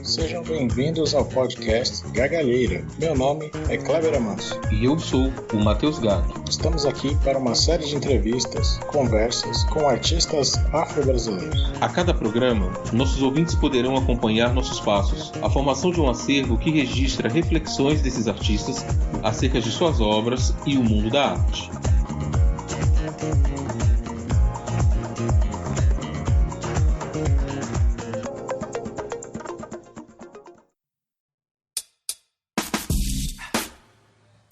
Sejam bem-vindos ao podcast Gargalheira. Meu nome é Kleber Amanso. E eu sou o Matheus Gato. Estamos aqui para uma série de entrevistas, conversas com artistas afro-brasileiros. A cada programa, nossos ouvintes poderão acompanhar nossos passos, a formação de um acervo que registra reflexões desses artistas acerca de suas obras e o mundo da arte.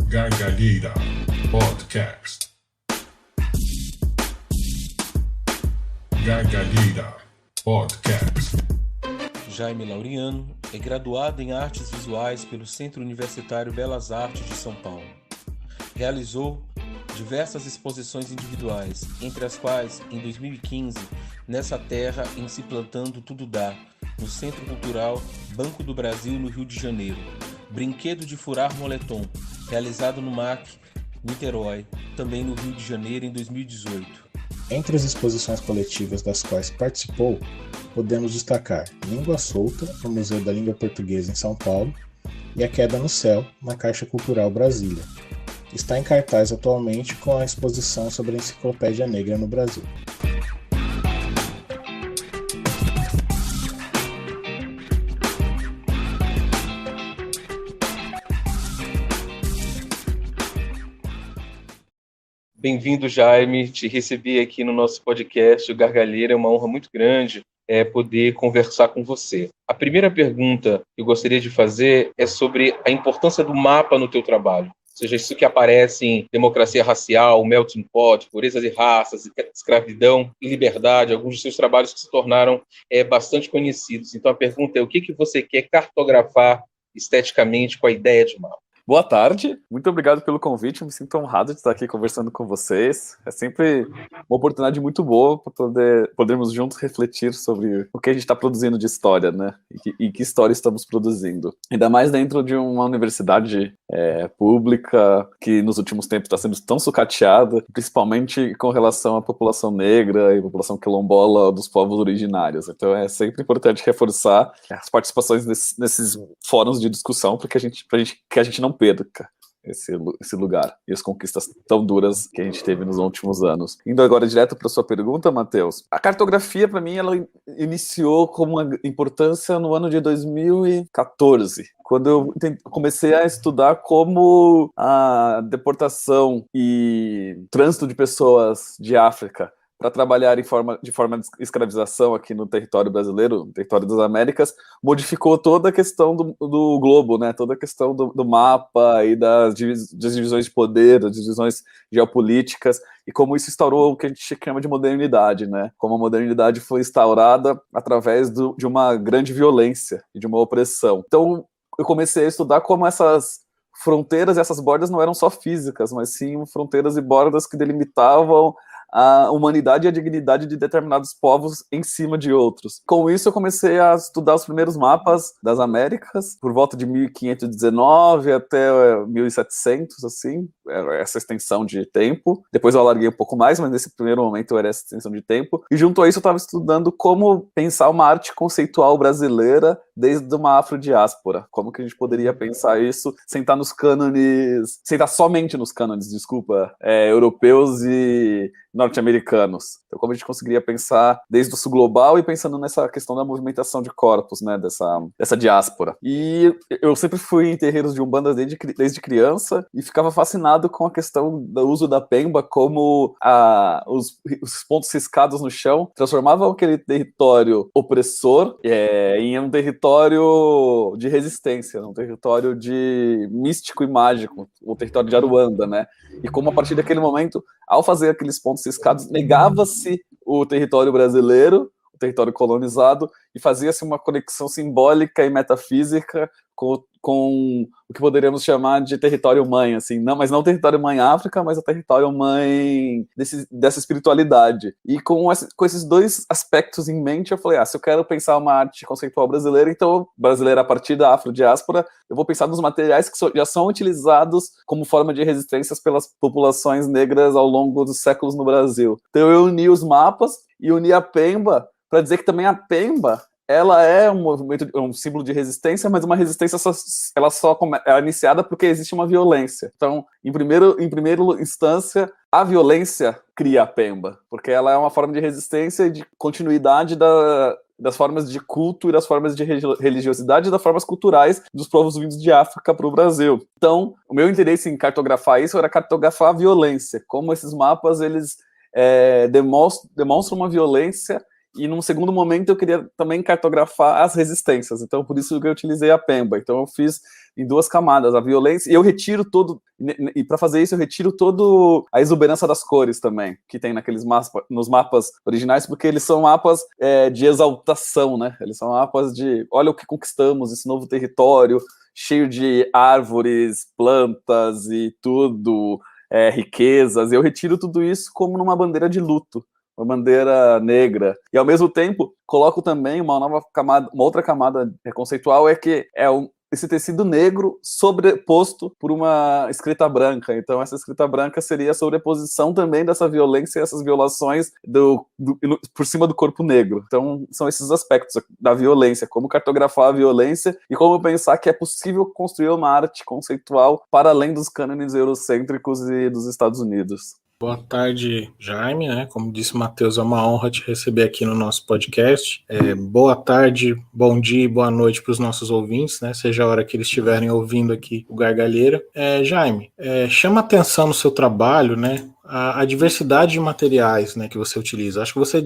Gargalheira Podcast. Gargalheira Podcast. Jaime Laureano é graduado em Artes Visuais pelo Centro Universitário Belas Artes de São Paulo. Realizou diversas exposições individuais, entre as quais, em 2015, Nessa Terra em Se Plantando Tudo Dá, no Centro Cultural Banco do Brasil, no Rio de Janeiro. Brinquedo de Furar Moletom, realizado no MAC, Niterói, também no Rio de Janeiro, em 2018. Entre as exposições coletivas das quais participou, podemos destacar Língua Solta, no Museu da Língua Portuguesa em São Paulo, e A Queda no Céu, na Caixa Cultural Brasília. Está em cartaz atualmente com a exposição sobre a Enciclopédia Negra no Brasil. Bem-vindo, Jaime. Te recebi aqui no nosso podcast, o Gargalheira. É uma honra muito grande poder conversar com você. A primeira pergunta que eu gostaria de fazer é sobre a importância do mapa no teu trabalho. Ou seja, isso que aparece em Democracia Racial, Melting Pot, Purezas e Raças, Escravidão e Liberdade, alguns dos seus trabalhos que se tornaram bastante conhecidos. Então, a pergunta é: o que você quer cartografar esteticamente com a ideia de mapa? Boa tarde, muito obrigado pelo convite, eu me sinto honrado de estar aqui conversando com vocês. É sempre uma oportunidade muito boa para podermos juntos refletir sobre o que a gente está produzindo de história, né? E que história estamos produzindo. Ainda mais dentro de uma universidade pública que nos últimos tempos está sendo tão sucateada, principalmente com relação à população negra e população quilombola dos povos originários. Então é sempre importante reforçar as participações nesses fóruns de discussão para que a gente não perca esse lugar e as conquistas tão duras que a gente teve nos últimos anos. Indo agora direto para a sua pergunta, Matheus, a cartografia, para mim, ela iniciou com uma importância no ano de 2014, quando eu comecei a estudar como a deportação e trânsito de pessoas de África para trabalhar de forma de escravização aqui no território brasileiro, no território das Américas, modificou toda a questão do globo, né? Toda a questão do mapa e das divisões de poder, das divisões geopolíticas, e como isso instaurou o que a gente chama de modernidade, né? Como a modernidade foi instaurada através de uma grande violência e de uma opressão. Então, eu comecei a estudar como essas fronteiras e essas bordas não eram só físicas, mas sim fronteiras e bordas que delimitavam a humanidade e a dignidade de determinados povos em cima de outros. Com isso, eu comecei a estudar os primeiros mapas das Américas, por volta de 1519 até 1700, assim, essa extensão de tempo. Depois eu alarguei um pouco mais, mas nesse primeiro momento era essa extensão de tempo. E junto a isso, eu estava estudando como pensar uma arte conceitual brasileira desde uma afrodiáspora. Como que a gente poderia pensar isso sem estar somente nos cânones, europeus e norte-americanos. Então, como a gente conseguiria pensar desde o sul global e pensando nessa questão da movimentação de corpos, né, dessa diáspora. E eu sempre fui em terreiros de Umbanda desde criança e ficava fascinado com a questão do uso da pemba, como os pontos riscados no chão transformavam aquele território opressor em um território de resistência, um território de místico e mágico, o território de Aruanda, né? E como a partir daquele momento, ao fazer aqueles pontos riscados, negava-se o território brasileiro, o território colonizado, e fazia-se uma conexão simbólica e metafísica com o que poderíamos chamar de território mãe, assim, mas não território mãe África, mas o território mãe dessa espiritualidade. E com esses dois aspectos em mente, eu falei, se eu quero pensar uma arte conceitual brasileira, então, brasileira a partir da afrodiáspora, eu vou pensar nos materiais que já são utilizados como forma de resistências pelas populações negras ao longo dos séculos no Brasil. Então eu uni os mapas e uni a pemba para dizer que também a pemba ela é um movimento, um símbolo de resistência, mas uma resistência ela só é iniciada porque existe uma violência. Então, em primeira instância, a violência cria a Pemba, porque ela é uma forma de resistência e de continuidade das formas de culto e das formas de religiosidade e das formas culturais dos povos vindos de África para o Brasil. Então, o meu interesse em cartografar isso era cartografar a violência, como esses mapas eles demonstram uma violência. E num segundo momento eu queria também cartografar as resistências, então por isso que eu utilizei a Pemba. Então eu fiz em 2 camadas, a violência, e eu retiro e para fazer isso eu retiro todo a exuberância das cores também, que tem nos mapas originais, porque eles são mapas de exaltação, né? Eles são mapas de, olha o que conquistamos, esse novo território, cheio de árvores, plantas e tudo, riquezas, e eu retiro tudo isso como numa bandeira de luto, uma bandeira negra, e ao mesmo tempo coloco também uma outra camada conceitual, que esse tecido negro sobreposto por uma escrita branca. Então essa escrita branca seria a sobreposição também dessa violência e essas violações por cima do corpo negro. Então são esses aspectos da violência, como cartografar a violência e como pensar que é possível construir uma arte conceitual para além dos cânones eurocêntricos e dos Estados Unidos. Boa tarde, Jaime, né? Como disse o Matheus, é uma honra te receber aqui no nosso podcast. Boa tarde, bom dia e boa noite para os nossos ouvintes, né? Seja a hora que eles estiverem ouvindo aqui o Gargalheira. Jaime, chama atenção no seu trabalho, né? A diversidade de materiais, né, que você utiliza. Acho que você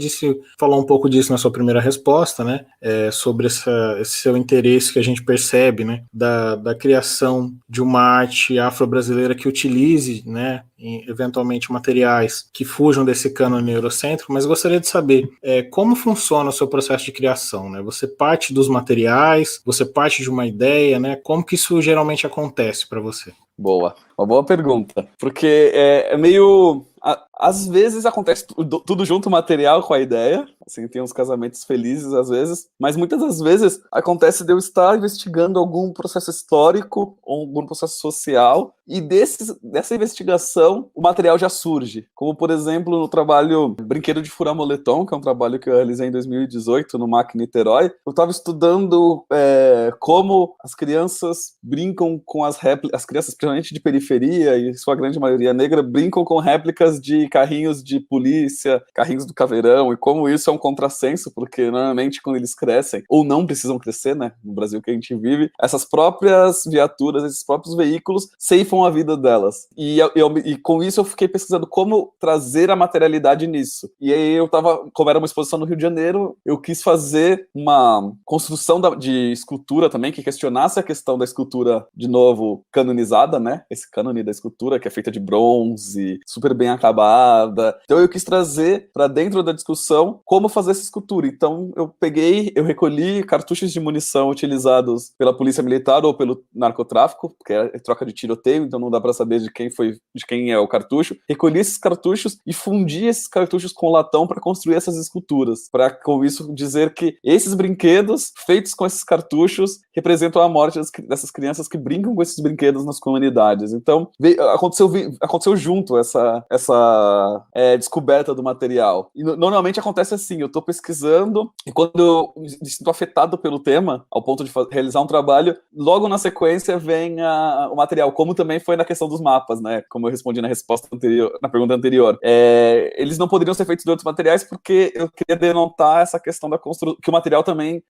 falou um pouco disso na sua primeira resposta, né, sobre esse seu interesse que a gente percebe, né, da criação de uma arte afro-brasileira que utilize, né, eventualmente materiais que fujam desse cânone eurocêntrico, mas gostaria de saber como funciona o seu processo de criação, né? Você parte dos materiais, você parte de uma ideia, né? Como que isso geralmente acontece para você? Boa, uma boa pergunta, porque é meio... Às vezes acontece tudo junto, o material com a ideia, assim, tem uns casamentos felizes às vezes, mas muitas das vezes acontece de eu estar investigando algum processo histórico ou algum processo social, e dessa investigação o material já surge, como por exemplo no trabalho Brinquedo de Furar Moletom, que é um trabalho que eu realizei em 2018 no MAC Niterói. Eu estava estudando como as crianças brincam com as crianças, principalmente de periferia, e sua grande maioria negra, brincam com réplicas de carrinhos de polícia, carrinhos do Caveirão, e como isso é um contrassenso, porque normalmente quando eles crescem, ou não precisam crescer, né, no Brasil que a gente vive, essas próprias viaturas, esses próprios veículos ceifam a vida delas. E com isso eu fiquei pesquisando como trazer a materialidade nisso. E aí como era uma exposição no Rio de Janeiro, eu quis fazer uma construção de escultura também, que questionasse a questão da escultura, de novo, canonizada, né, esse cânone da escultura, que é feita de bronze, super bem acabada. Então eu quis trazer para dentro da discussão como fazer essa escultura. Então eu recolhi cartuchos de munição utilizados pela polícia militar ou pelo narcotráfico, porque é troca de tiroteio, então não dá para saber de quem é o cartucho. Recolhi esses cartuchos e fundi esses cartuchos com latão para construir essas esculturas, para com isso dizer que esses brinquedos feitos com esses cartuchos representam a morte dessas crianças que brincam com esses brinquedos nas comunidades. Então aconteceu junto essa descoberta do material. E normalmente acontece assim, eu estou pesquisando e quando eu me sinto afetado pelo tema, ao ponto de realizar um trabalho, logo na sequência vem o material, como também foi na questão dos mapas, né? Como eu respondi na resposta anterior, na pergunta anterior. Eles não poderiam ser feitos de outros materiais porque eu queria denotar essa questão da construção, que o material também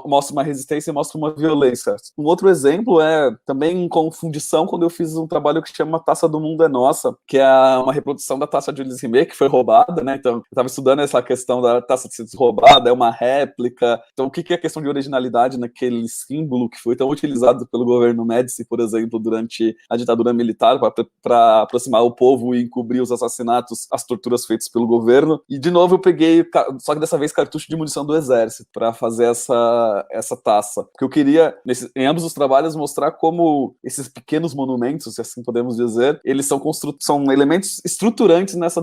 mostra uma resistência e mostra uma violência. Um outro exemplo é também com fundição, quando eu fiz um trabalho que chama Taça do Mundo é Nossa, que é uma reprodução da taça de Ulisses Rimet, que foi roubada, né? Então, eu estava estudando essa questão da taça ter sido roubada, é uma réplica. Então, o que é a questão de originalidade naquele símbolo que foi tão utilizado pelo governo Médici, por exemplo, durante a ditadura militar, para aproximar o povo e encobrir os assassinatos, as torturas feitas pelo governo. E, de novo, eu peguei, só que dessa vez, cartucho de munição do exército, para fazer essa taça. Porque eu queria, em ambos os trabalhos, mostrar como esses pequenos monumentos, se assim podemos dizer, eles são elementos estruturantes nessa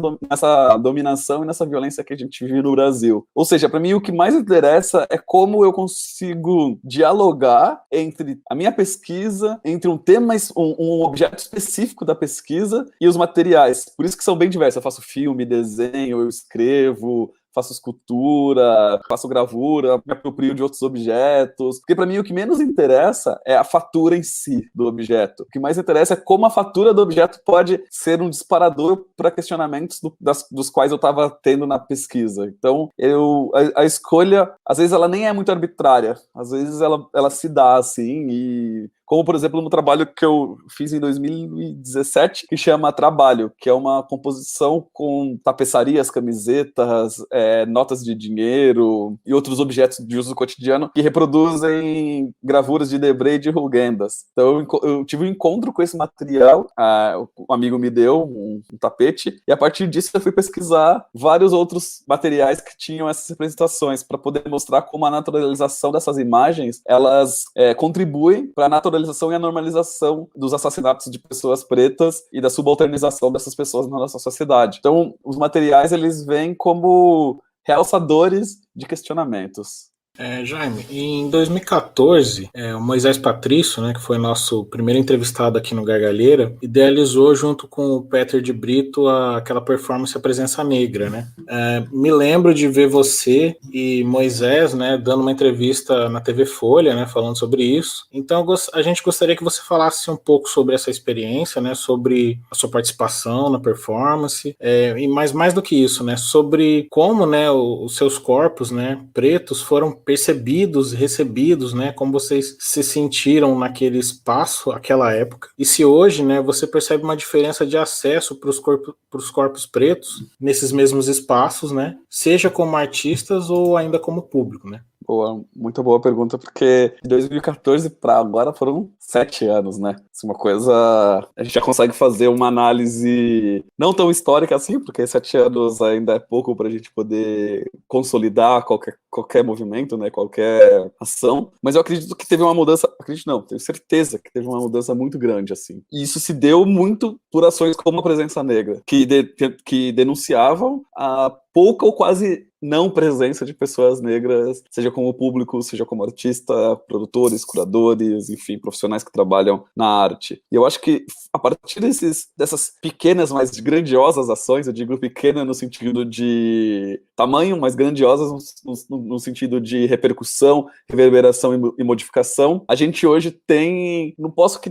dominação e nessa violência que a gente vive no Brasil. Ou seja, para mim o que mais interessa é como eu consigo dialogar entre a minha pesquisa, entre um tema, um objeto específico da pesquisa e os materiais. Por isso que são bem diversos. Eu faço filme, desenho, eu escrevo, faço escultura, faço gravura, me aproprio de outros objetos, porque para mim o que menos interessa é a fatura em si do objeto. O que mais interessa é como a fatura do objeto pode ser um disparador para questionamentos dos quais eu estava tendo na pesquisa. Então, a escolha, às vezes ela nem é muito arbitrária, às vezes ela se dá assim, e como, por exemplo, no trabalho que eu fiz em 2017, que chama Trabalho, que é uma composição com tapeçarias, camisetas, notas de dinheiro e outros objetos de uso cotidiano que reproduzem gravuras de Debré e de Rugendas. Então, eu tive um encontro com esse material, um amigo me deu um tapete, e a partir disso eu fui pesquisar vários outros materiais que tinham essas representações, para poder mostrar como a naturalização dessas imagens, elas contribuem para a naturalização e a normalização dos assassinatos de pessoas pretas e da subalternização dessas pessoas na nossa sociedade. Então, os materiais, eles vêm como realçadores de questionamentos. Jaime, em 2014, o Moisés Patrício, né, que foi nosso primeiro entrevistado aqui no Gargalheira, idealizou junto com o Peter de Brito aquela performance A Presença Negra, né? Me lembro de ver você e Moisés, né, dando uma entrevista na TV Folha, né, falando sobre isso. Então a gente gostaria que você falasse um pouco sobre essa experiência, né, sobre a sua participação na performance, e mais do que isso, né, sobre como, né, os seus corpos, né, pretos foram percebidos, recebidos, né, como vocês se sentiram naquele espaço, aquela época, e se hoje, né, você percebe uma diferença de acesso para os corpos pretos nesses mesmos espaços, né, seja como artistas ou ainda como público, né? Boa, muito boa pergunta, porque de 2014 para agora foram 7 anos, né? Isso é uma coisa... A gente já consegue fazer uma análise não tão histórica assim, porque 7 anos ainda é pouco para a gente poder consolidar qualquer movimento, né? Qualquer ação. Mas eu acredito que teve uma mudança... Acredito não, tenho certeza que teve uma mudança muito grande, assim. E isso se deu muito por ações como a Presença Negra, que denunciavam a pouca ou quase não presença de pessoas negras, seja como público, seja como artista, produtores, curadores, enfim, profissionais que trabalham na arte. E eu acho que a partir dessas pequenas, mas grandiosas ações, eu digo pequena no sentido de tamanho, mas grandiosas no sentido de repercussão, reverberação e modificação, a gente hoje tem, não posso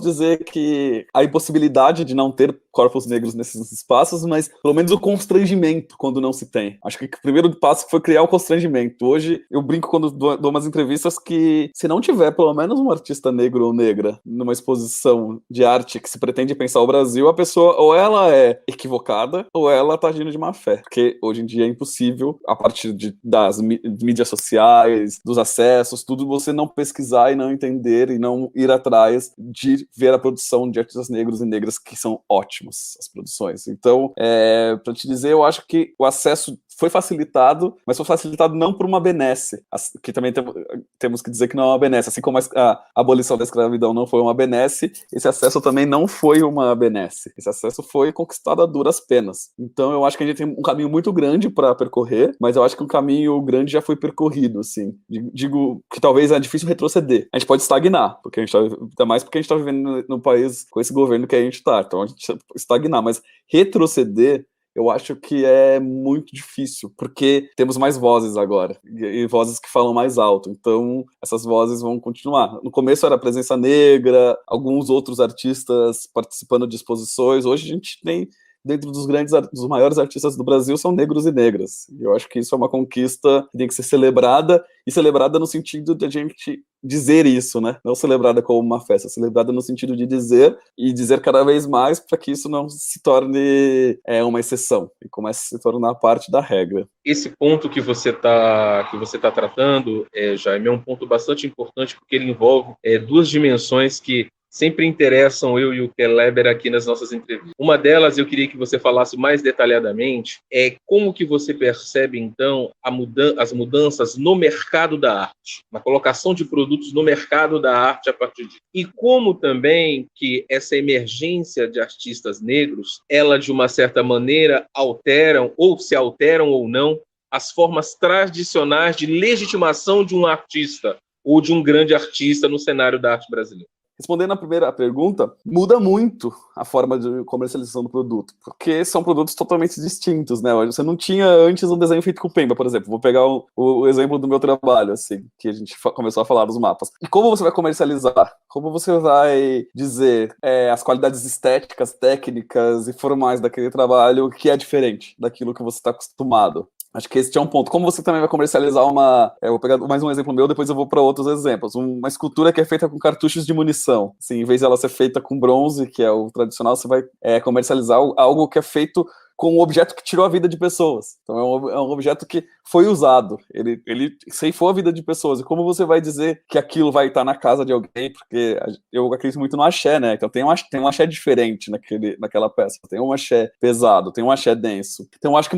dizer que a impossibilidade de não ter corpos negros nesses espaços, mas pelo menos o constrangimento quando não se tem. Acho que o primeiro passo foi criar o constrangimento. Hoje eu brinco quando dou umas entrevistas que se não tiver pelo menos um artista negro ou negra numa exposição de arte que se pretende pensar o Brasil, a pessoa ou ela é equivocada ou ela tá agindo de má fé, porque hoje em dia é impossível, a partir das mídias sociais, dos acessos, tudo, você não pesquisar e não entender e não ir atrás de ver a produção de artistas negros e negras, que são ótimos, as produções. Então, para te dizer, eu acho que o acesso foi facilitado, mas foi facilitado não por uma benesse, que também temos que dizer que não é uma benesse, assim como a abolição da escravidão não foi uma benesse, esse acesso também não foi uma benesse, esse acesso foi conquistado a duras penas. Então eu acho que a gente tem um caminho muito grande para percorrer, mas eu acho que um caminho grande já foi percorrido, assim. Digo que talvez é difícil retroceder, a gente pode estagnar, porque ainda mais porque a gente está vivendo no país com esse governo que a gente está, então a gente estagnar, mas retroceder eu acho que é muito difícil, porque temos mais vozes agora, e vozes que falam mais alto, então essas vozes vão continuar. No começo era a Presença Negra, alguns outros artistas participando de exposições, hoje a gente tem, dentro dos maiores artistas do Brasil, são negros e negras, e eu acho que isso é uma conquista que tem que ser celebrada, e celebrada no sentido de a gente dizer isso, né? Não celebrada como uma festa, celebrada no sentido de dizer, e dizer cada vez mais para que isso não se torne uma exceção, e comece a se tornar parte da regra. Esse ponto que você tá tratando, Jaime, é um ponto bastante importante, porque ele envolve duas dimensões que sempre interessam eu e o Keleber aqui nas nossas entrevistas. Uma delas, eu queria que você falasse mais detalhadamente, como que você percebe, então, as mudanças no mercado da arte, na colocação de produtos no mercado da arte a partir disso. E como também que essa emergência de artistas negros, ela, de uma certa maneira, alteram ou não, as formas tradicionais de legitimação de um artista ou de um grande artista no cenário da arte brasileira. respondendo a primeira pergunta, muda muito a forma de comercialização do produto, porque são produtos totalmente distintos, né? Você não tinha antes um desenho feito com Pemba, por exemplo. Vou pegar o exemplo do meu trabalho, assim, que a gente começou a falar dos mapas. E como você vai comercializar? Como você vai dizer as qualidades estéticas, técnicas e formais daquele trabalho que é diferente daquilo que você está acostumado? Acho que esse é um ponto. Como você também vai comercializar eu vou pegar mais um exemplo meu, depois eu vou para outros exemplos. Uma escultura que é feita com cartuchos de munição. Assim, em vez de ela ser feita com bronze, que é o tradicional, você vai comercializar algo que é feito com um objeto que tirou a vida de pessoas. Então é um objeto que foi usado, ele ceifou a vida de pessoas. E como você vai dizer que aquilo vai estar na casa de alguém? Porque eu acredito muito no axé, né? Então tem um axé diferente naquela peça. Tem um axé pesado, tem um axé denso. Então eu acho que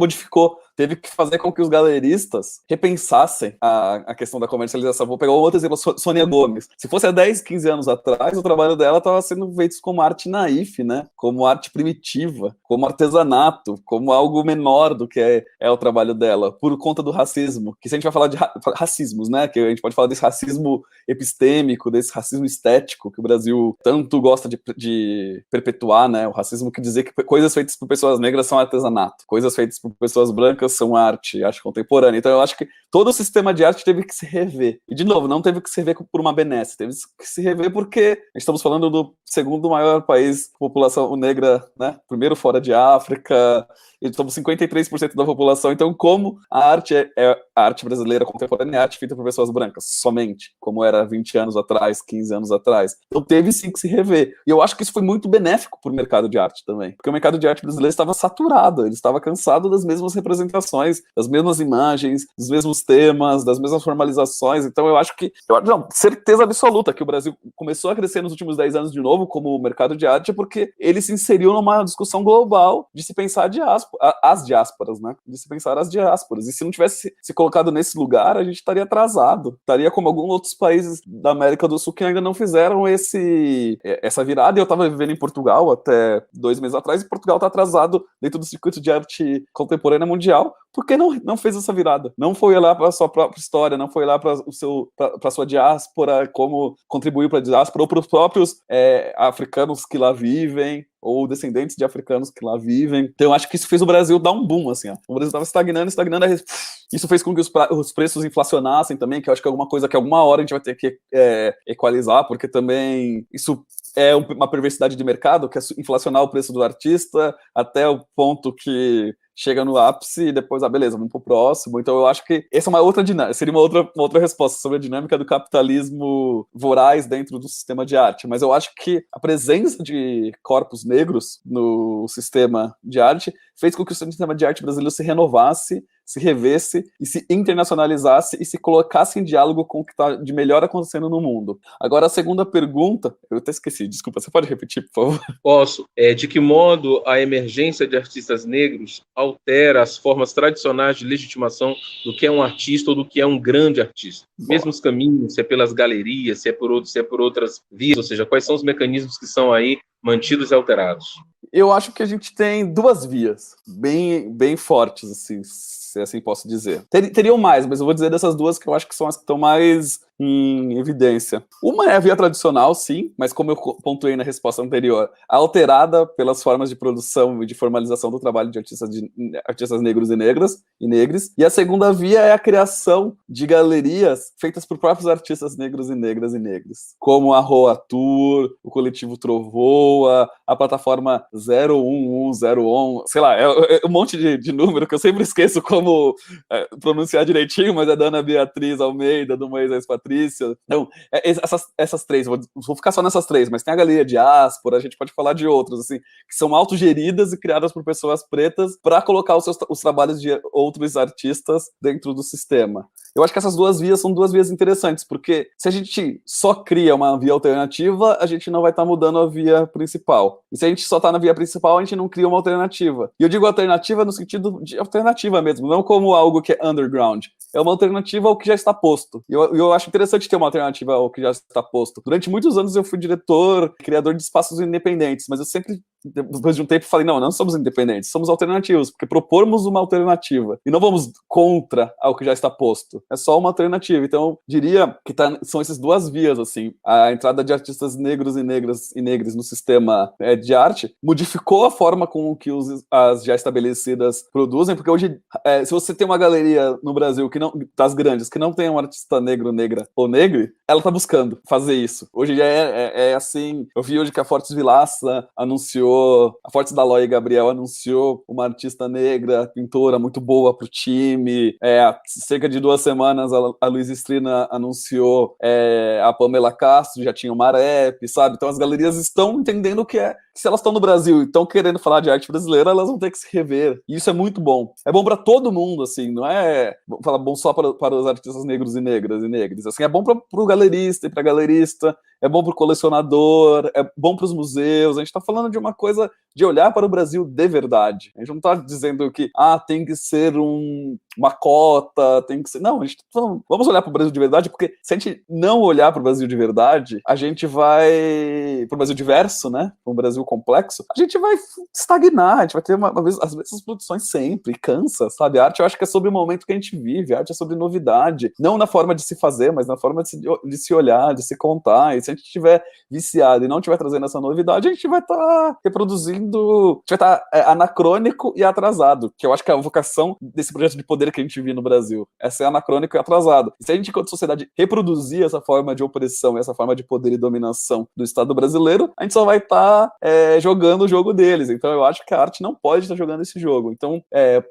teve que fazer com que os galeristas repensassem a questão da comercialização. Vou pegar um outro exemplo, Sônia Gomes. Se fosse há 10, 15 anos atrás, o trabalho dela estava sendo feito como arte naif, né? Como arte primitiva, como artesanato, como algo menor do que é o trabalho dela, por conta do racismo. Que se a gente vai falar de racismos, né? Que a gente pode falar desse racismo epistêmico, desse racismo estético que o Brasil tanto gosta de perpetuar, né? O racismo que dizer que coisas feitas por pessoas negras são artesanato, coisas feitas por pessoas brancas são arte contemporânea. Então eu acho que todo o sistema de arte teve que se rever. E, de novo, não teve que se rever por uma benesse, teve que se rever porque estamos falando do segundo maior país com população negra, né? Primeiro fora de África, e somos 53% da população. Então, como a arte brasileira contemporânea é arte feita por pessoas brancas, somente, como era 20 anos atrás, 15 anos atrás. Então, teve sim que se rever. E eu acho que isso foi muito benéfico para o mercado de arte também, porque o mercado de arte brasileiro estava saturado, ele estava cansado das mesmas representações, das mesmas imagens, dos mesmos temas, das mesmas formalizações. Então, eu acho que, certeza absoluta que o Brasil começou a crescer nos últimos 10 anos de novo como mercado de arte, porque ele se inseriu numa discussão global de se pensar as diásporas, né? De se pensar as diásporas. E se não tivesse se colocado nesse lugar, a gente estaria atrasado. Estaria como alguns outros países da América do Sul que ainda não fizeram essa virada. Eu estava vivendo em Portugal até 2 meses atrás, e Portugal está atrasado dentro do circuito de arte contemporânea mundial, porque não fez essa virada. Não foi lá para a sua própria história, não foi lá para a sua diáspora, como contribuiu para a diáspora, ou para os próprios africanos que lá vivem, ou descendentes de africanos que lá vivem. Então eu acho que isso fez o Brasil dar um boom, assim, ó. O Brasil estava estagnando, isso fez com que os preços inflacionassem também, que eu acho que é alguma coisa que alguma hora a gente vai ter que equalizar, porque também isso é uma perversidade de mercado, que é inflacionar o preço do artista até o ponto que chega no ápice e depois, beleza, vamos pro próximo. Então eu acho que essa é uma outra dinâmica, seria uma outra resposta sobre a dinâmica do capitalismo voraz dentro do sistema de arte. Mas eu acho que a presença de corpos negros no sistema de arte fez com que o sistema de arte brasileiro se renovasse, se revesse e se internacionalizasse e se colocasse em diálogo com o que está de melhor acontecendo no mundo. Agora, a segunda pergunta, eu até esqueci, desculpa, você pode repetir, por favor? Posso. De que modo a emergência de artistas negros altera as formas tradicionais de legitimação do que é um artista ou do que é um grande artista? Mesmos caminhos, se é pelas galerias, se é por outras vias, ou seja, quais são os mecanismos que são aí mantidos e alterados? Eu acho que a gente tem duas vias bem fortes, assim, se assim posso dizer. Teriam mais, mas eu vou dizer dessas duas que eu acho que são as que estão mais em evidência. Uma é a via tradicional, sim, mas como eu pontuei na resposta anterior, alterada pelas formas de produção e de formalização do trabalho de artistas negros e negras. E a segunda via é a criação de galerias feitas por próprios artistas negros e negras, como a Roa Tour, o coletivo Trovoa, a plataforma 01101, sei lá, é um monte de número que eu sempre esqueço como pronunciar direitinho, mas é da Ana Beatriz Almeida, do Moisés Patrício. Então, essas três, vou ficar só nessas três, mas tem a Galeria Diáspora, a gente pode falar de outros, assim, que são autogeridas e criadas por pessoas pretas para colocar os trabalhos de outros artistas dentro do sistema. Eu acho que essas duas vias são duas vias interessantes, porque se a gente só cria uma via alternativa, a gente não vai estar mudando a via principal. E se a gente só está na via principal, a gente não cria uma alternativa. E eu digo alternativa no sentido de alternativa mesmo, não como algo que é underground. É uma alternativa ao que já está posto. E eu acho interessante ter uma alternativa ao que já está posto. Durante muitos anos eu fui diretor, criador de espaços independentes, mas eu sempre depois de um tempo, falei, não somos independentes, somos alternativos, porque propormos uma alternativa, e não vamos contra ao que já está posto, é só uma alternativa. Então, eu diria que são essas duas vias, assim, a entrada de artistas negros e negras no sistema de arte modificou a forma com que as já estabelecidas produzem, porque hoje, se você tem uma galeria no Brasil das grandes, que não tem um artista negro, negra ou negro, ela está buscando fazer isso. Hoje já é assim, eu vi hoje que a Fortes Vilaça anunciou, a Fortes da Loi Gabriel anunciou uma artista negra, pintora muito boa pro time, há cerca de 2 semanas a Luísa Estrina anunciou a Pamela Castro, já tinha uma rap, sabe? Então as galerias estão entendendo que se elas estão no Brasil e estão querendo falar de arte brasileira, elas vão ter que se rever. E isso é muito bom. É bom para todo mundo, assim, não é falar bom só para os artistas negros e negras. Assim, é bom para o galerista e para galerista, é bom para o colecionador, é bom para os museus. A gente está falando de uma coisa de olhar para o Brasil de verdade. A gente não está dizendo que tem que ser uma cota, tem que ser... Não, a gente está falando, vamos olhar para o Brasil de verdade, porque se a gente não olhar para o Brasil de verdade, a gente vai... Para o Brasil diverso, né? Para o Brasil complexo, a gente vai estagnar, a gente vai ter as mesmas produções sempre, cansa, sabe? A arte, eu acho que é sobre o momento que a gente vive, a arte é sobre novidade, não na forma de se fazer, mas na forma de se olhar, de se contar. E se a gente estiver viciado e não estiver trazendo essa novidade, a gente vai estar reproduzindo, a gente vai estar anacrônico e atrasado, que eu acho que é a vocação desse projeto de poder que a gente vive no Brasil, é ser anacrônico e atrasado. E se a gente, enquanto sociedade, reproduzir essa forma de opressão, essa forma de poder e dominação do Estado brasileiro, a gente só vai estar jogando o jogo deles. Então eu acho que a arte não pode estar jogando esse jogo. Então,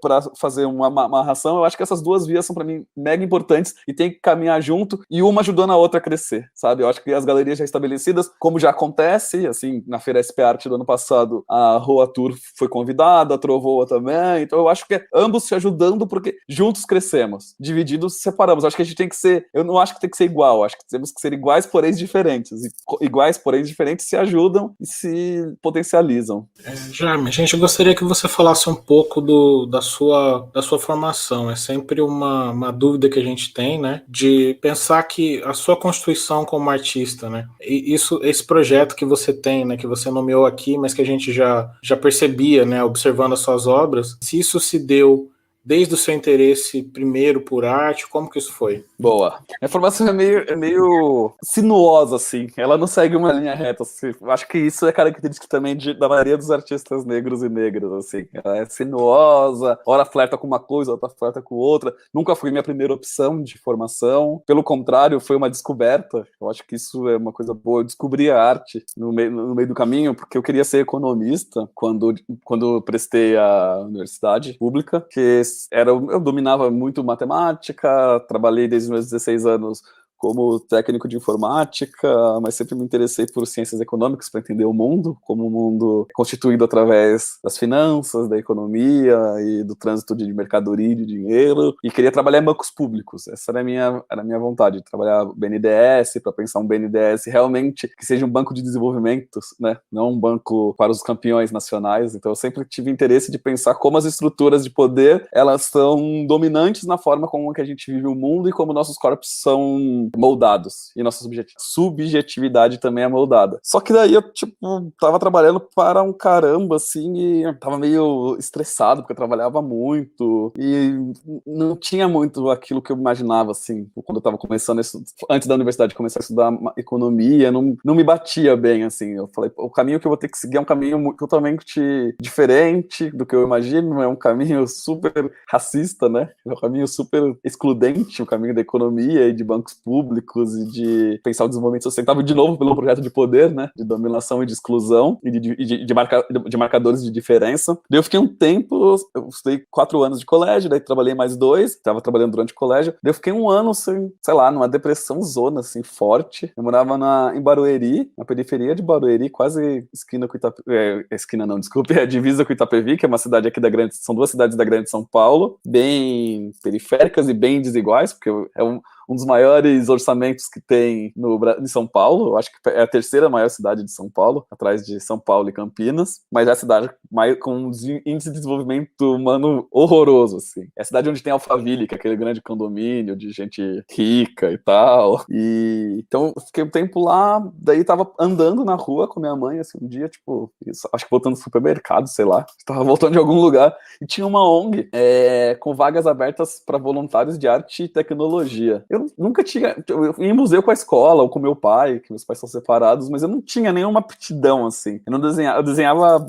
para fazer uma amarração, eu acho que essas duas vias são para mim mega importantes e tem que caminhar junto e uma ajudando a outra a crescer, sabe? Eu acho que as galerias já estabelecidas, como já acontece, assim, na Feira SP Arte do ano passado, a Rua Tour foi convidada, a Trovoa também. Então eu acho que ambos se ajudando, porque juntos crescemos, divididos separamos. Eu acho que a gente tem que ser, eu não acho que tem que ser igual, eu acho que temos que ser iguais, porém diferentes. E iguais, porém diferentes se ajudam e se potencializam. Jaime, a gente gostaria que você falasse um pouco da sua formação. É sempre uma dúvida que a gente tem, né? De pensar que a sua constituição como artista, né? E esse projeto que você tem, né? Que você nomeou aqui, mas que a gente já percebia, né? Observando as suas obras, se isso se deu desde o seu interesse primeiro por arte, como que isso foi? Boa. A formação é meio sinuosa, assim. Ela não segue uma linha reta. Assim. Acho que isso é característica também da maioria dos artistas negros e negras, assim. Ela é sinuosa, ora flerta com uma coisa, outra flerta com outra. Nunca foi minha primeira opção de formação. Pelo contrário, foi uma descoberta. Eu acho que isso é uma coisa boa. Eu descobri a arte no meio do caminho, porque eu queria ser economista quando eu prestei a universidade pública, que eu dominava muito matemática, trabalhei desde os meus 16 anos como técnico de informática, mas sempre me interessei por ciências econômicas para entender o mundo, como o mundo é constituído através das finanças, da economia e do trânsito de mercadoria e de dinheiro, e queria trabalhar em bancos públicos. Essa era a minha vontade, trabalhar BNDES, para pensar um BNDES realmente que seja um banco de desenvolvimento, né? Não um banco para os campeões nacionais. Então eu sempre tive interesse de pensar como as estruturas de poder, elas são dominantes na forma como que a gente vive o mundo e como nossos corpos são moldados, e nossa subjetividade também é moldada. Só que daí eu, tava trabalhando para um caramba, assim, e tava meio estressado, porque eu trabalhava muito, e não tinha muito aquilo que eu imaginava, assim, quando eu tava começando, antes da universidade, começar a estudar economia, não me batia bem, assim. Eu falei, o caminho que eu vou ter que seguir é um caminho totalmente diferente do que eu imagino, é um caminho super racista, né? É um caminho super excludente, o caminho da economia e de bancos públicos, e de pensar o desenvolvimento sustentável de novo pelo projeto de poder, né, de dominação e de exclusão e de marcadores de diferença. Daí eu fiquei um tempo, eu estudei 4 anos de colégio, daí trabalhei mais 2, estava trabalhando durante o colégio, daí eu fiquei um ano, assim, sei lá, numa depressão zona, assim, forte. Eu morava em Barueri, na periferia de Barueri, quase esquina com esquina não, desculpe, é a divisa com Itapevi, que é uma cidade aqui são 2 cidades da Grande São Paulo, bem periféricas e bem desiguais, porque é um um dos maiores orçamentos que tem em São Paulo. Eu acho que é a terceira maior cidade de São Paulo, atrás de São Paulo e Campinas, mas é a cidade com um índice de desenvolvimento humano horroroso, assim. É a cidade onde tem Alphaville, que é aquele grande condomínio de gente rica e tal. E então eu fiquei um tempo lá, daí tava andando na rua com minha mãe, assim, um dia, tipo, acho que voltando do supermercado, sei lá, tava voltando de algum lugar, e tinha uma ONG com vagas abertas para voluntários de arte e tecnologia. Eu nunca tinha... Eu ia em museu com a escola, ou com meu pai, que meus pais são separados, mas eu não tinha nenhuma aptidão, assim. Eu desenhava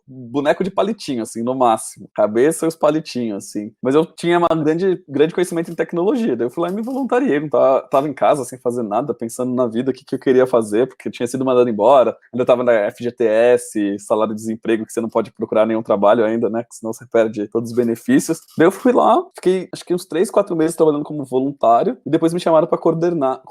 boneco de palitinho, assim, no máximo. Cabeça e os palitinhos, assim. Mas eu tinha um grande conhecimento em tecnologia. Daí eu fui lá e me voluntariei. Não tava em casa, sem fazer nada, pensando na vida, o que eu queria fazer, porque eu tinha sido mandado embora. Ainda tava na FGTS, salário de desemprego, que você não pode procurar nenhum trabalho ainda, né? Que senão você perde todos os benefícios. Daí eu fui lá, fiquei acho que uns 3, 4 meses trabalhando como voluntário, e depois me chamaram para coordenar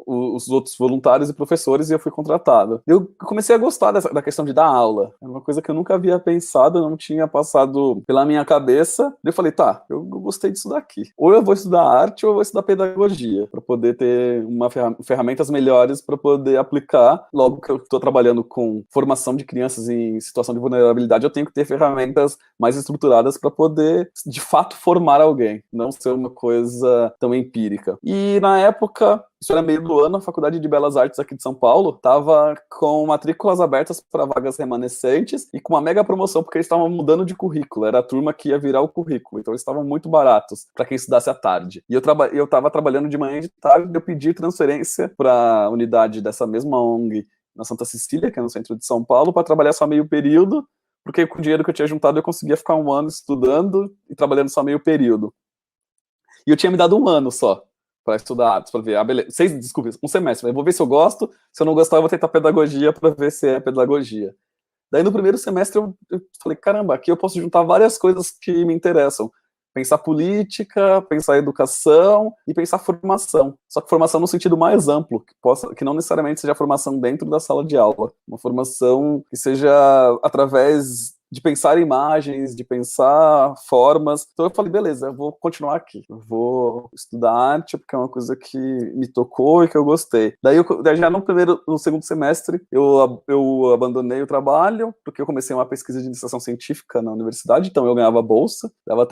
os outros voluntários e professores, e eu fui contratado. Eu comecei a gostar da questão de dar aula. É uma coisa que eu nunca havia pensado, não tinha passado pela minha cabeça. Daí eu falei, tá, eu gostei disso daqui. Ou eu vou estudar arte, ou eu vou estudar pedagogia, para poder ter ferramentas melhores para poder aplicar. Logo que eu estou trabalhando com formação de crianças em situação de vulnerabilidade, eu tenho que ter ferramentas mais estruturadas para poder, de fato, formar alguém, não ser uma coisa tão empírica. E na época, isso era meio do ano, a Faculdade de Belas Artes aqui de São Paulo estava com matrículas abertas para vagas remanescentes e com uma mega promoção, porque eles estavam mudando de currículo, era a turma que ia virar o currículo, então eles estavam muito baratos para quem estudasse à tarde. E eu estava trabalhando de manhã e de tarde, eu pedi transferência para a unidade dessa mesma ONG na Santa Cecília, que é no centro de São Paulo, para trabalhar só meio período, porque com o dinheiro que eu tinha juntado eu conseguia ficar um ano estudando e trabalhando só meio período. E eu tinha me dado um ano só para estudar artes, para ver, beleza, um semestre, eu vou ver se eu gosto, se eu não gostar eu vou tentar pedagogia para ver se é pedagogia. Daí no primeiro semestre eu falei, caramba, aqui eu posso juntar várias coisas que me interessam, pensar política, pensar educação e pensar formação, só que formação no sentido mais amplo, que não necessariamente seja formação dentro da sala de aula, uma formação que seja através de pensar imagens, de pensar formas. Então eu falei, beleza, eu vou continuar aqui. Eu vou estudar arte, porque é uma coisa que me tocou e que eu gostei. Daí já no segundo semestre, eu abandonei o trabalho, porque eu comecei uma pesquisa de iniciação científica na universidade, então eu ganhava bolsa, dava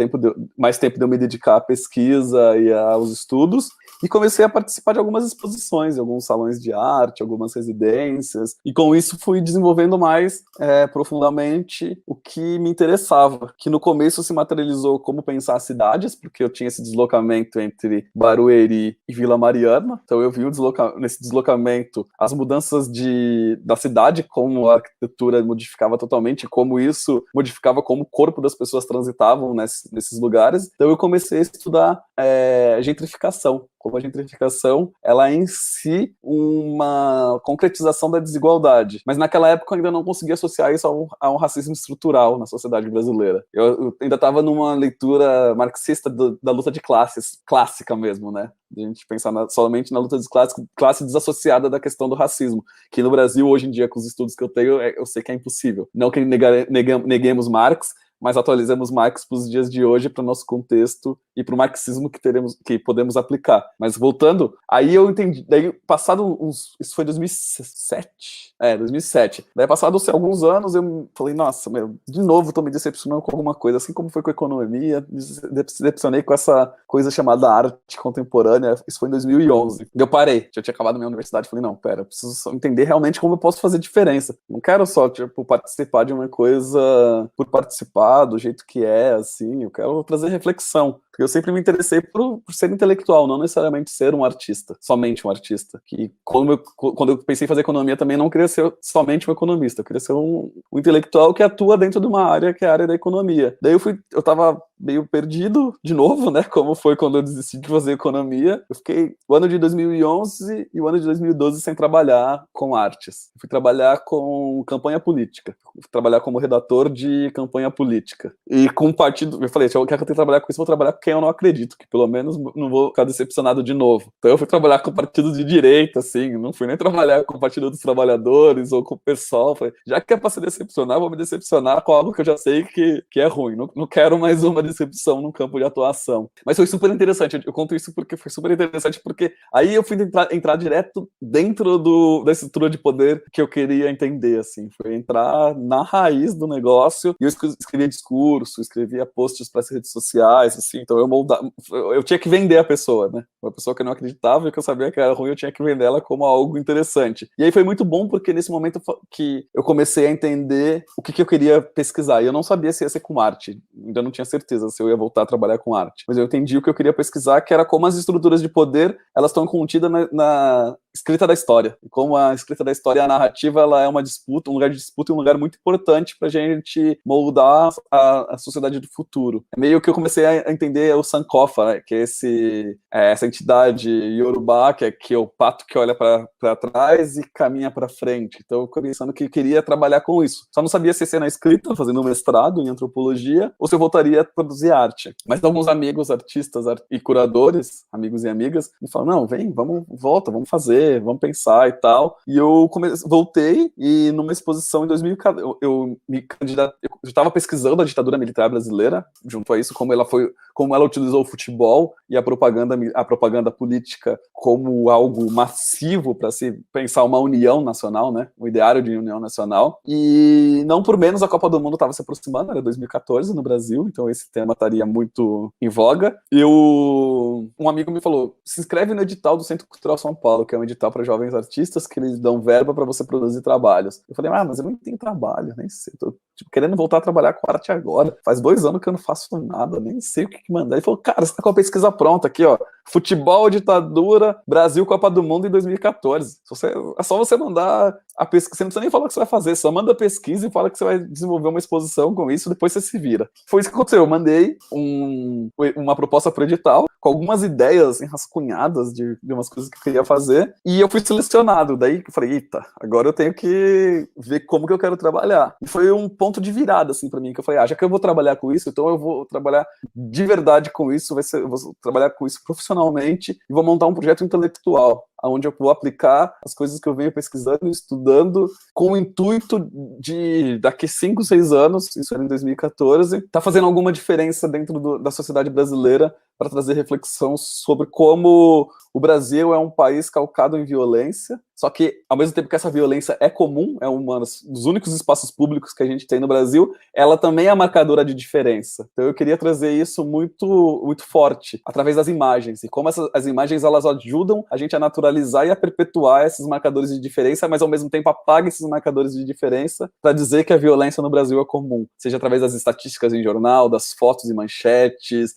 mais tempo de eu me dedicar à pesquisa e aos estudos, e comecei a participar de algumas exposições, de alguns salões de arte, algumas residências, e com isso fui desenvolvendo mais profundamente o que me interessava, que no começo se materializou como pensar cidades, porque eu tinha esse deslocamento entre Barueri e Vila Mariana, então eu vi nesse deslocamento as mudanças da cidade, como a arquitetura modificava totalmente, como isso modificava como o corpo das pessoas transitavam nesses lugares, então eu comecei a estudar gentrificação, como a gentrificação, ela é em si uma concretização da desigualdade. Mas naquela época eu ainda não conseguia associar isso a um racismo estrutural na sociedade brasileira. Eu ainda estava numa leitura marxista da luta de classes, clássica mesmo, né? A gente pensar somente na luta de classe desassociada da questão do racismo, que no Brasil, hoje em dia, com os estudos que eu tenho, eu sei que é impossível. Não que neguemos Marx, mas atualizamos Marx para os dias de hoje, para o nosso contexto e para o marxismo que podemos aplicar. Mas voltando, aí eu entendi, daí isso foi 2007, 2007. Daí passados alguns anos eu falei, nossa, de novo estou me decepcionando com alguma coisa, assim como foi com a economia, me decepcionei com essa coisa chamada arte contemporânea, isso foi em 2011. Eu parei, já tinha acabado a minha universidade, falei, não, pera, eu preciso entender realmente como eu posso fazer diferença. Não quero só, participar de uma coisa por participar, do jeito que é, assim, eu quero trazer reflexão. Porque eu sempre me interessei por ser intelectual, não necessariamente ser um artista, somente um artista. Que quando eu pensei em fazer economia, também não queria ser somente um economista, eu queria ser um intelectual que atua dentro de uma área que é a área da economia. Daí eu tava meio perdido, de novo, né, como foi quando eu desisti de fazer economia. Eu fiquei o ano de 2011 e o ano de 2012 sem trabalhar com artes. Eu fui trabalhar com campanha política, fui trabalhar como redator de campanha política. E com um partido, eu falei, se eu quero trabalhar com isso, vou trabalhar com quem eu não acredito, que pelo menos não vou ficar decepcionado de novo. Então eu fui trabalhar com partido de direita, assim, não fui nem trabalhar com o Partido dos Trabalhadores ou com o PSOL. Falei, já que é pra se decepcionar, vou me decepcionar com algo que eu já sei que é ruim. Não quero mais uma decepção no campo de atuação. Mas foi super interessante, eu conto isso porque foi super interessante, porque aí eu fui entrar direto dentro da estrutura de poder que eu queria entender, assim, foi entrar na raiz do negócio, e eu escrevia discurso, escrevia posts para as redes sociais, assim, então eu tinha que vender a pessoa, né, uma pessoa que eu não acreditava e que eu sabia que era ruim, eu tinha que vender ela como algo interessante. E aí foi muito bom, porque nesse momento que eu comecei a entender o que eu queria pesquisar, e eu não sabia se ia ser com arte, ainda não tinha certeza se eu ia voltar a trabalhar com arte, mas eu entendi o que eu queria pesquisar, que era como as estruturas de poder, elas estão contidas na escrita da história, e como a escrita da história, a narrativa, ela é uma disputa, um lugar de disputa e um lugar muito importante pra gente moldar a sociedade do futuro. É meio que eu comecei a entender o Sankofa, né, que é essa entidade Yorubá, que é o pato que olha para trás e caminha para frente. Então eu pensando que eu queria trabalhar com isso. Só não sabia se ia ser na escrita, fazendo um mestrado em antropologia, ou se eu voltaria a produzir arte. Mas alguns amigos, artistas e curadores, amigos e amigas, me falaram, não, vem, volta, vamos fazer, vamos pensar e tal. E eu voltei, e numa exposição em 2014, eu me candidatei, eu estava pesquisando a ditadura militar brasileira, junto a isso, como ela utilizou o futebol e a propaganda política como algo massivo para se pensar uma união nacional, né? Um ideário de união nacional. E não por menos a Copa do Mundo estava se aproximando, era 2014 no Brasil, então esse tema estaria muito em voga. Um amigo me falou, se inscreve no edital do Centro Cultural São Paulo, que é um edital para jovens artistas, que eles dão verba para você produzir trabalhos. Eu falei, mas eu não tenho trabalho, nem sei, tô querendo voltar a trabalhar com arte agora. Faz 2 anos que eu não faço nada, nem sei o que mandar. Ele falou, cara, você tá com a pesquisa pronta aqui, ó. Futebol, ditadura, Brasil, Copa do Mundo em 2014. É só você mandar a pesquisa, você não precisa nem falar o que você vai fazer, só manda a pesquisa e fala que você vai desenvolver uma exposição com isso, depois você se vira. Foi isso que aconteceu, eu mandei uma proposta pro edital, com algumas ideias assim, rascunhadas de umas coisas que eu queria fazer, e eu fui selecionado. Daí eu falei, eita, agora eu tenho que ver como que eu quero trabalhar. E foi um ponto de virada, assim, pra mim, que eu falei, já que eu vou trabalhar com isso, então eu vou trabalhar de verdade com isso, eu vou trabalhar com isso profissionalmente, e vou montar um projeto intelectual, onde eu vou aplicar as coisas que eu venho pesquisando e estudando com o intuito de, daqui 5, 6 anos, isso era em 2014, tá fazendo alguma diferença dentro da sociedade brasileira para trazer reflexão sobre como o Brasil é um país calcado em violência, só que, ao mesmo tempo que essa violência é comum, é um dos únicos espaços públicos que a gente tem no Brasil, ela também é marcadora de diferença. Então eu queria trazer isso muito, muito forte, através das imagens, e como as imagens elas ajudam a gente a naturalizar e a perpetuar esses marcadores de diferença, mas ao mesmo tempo apaga esses marcadores de diferença para dizer que a violência no Brasil é comum, seja através das estatísticas em jornal, das fotos e manchetes,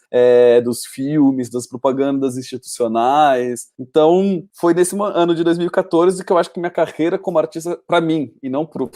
dos filmes, das propagandas institucionais. Então, foi nesse ano de 2014 que eu acho que minha carreira como artista, para mim, e não pro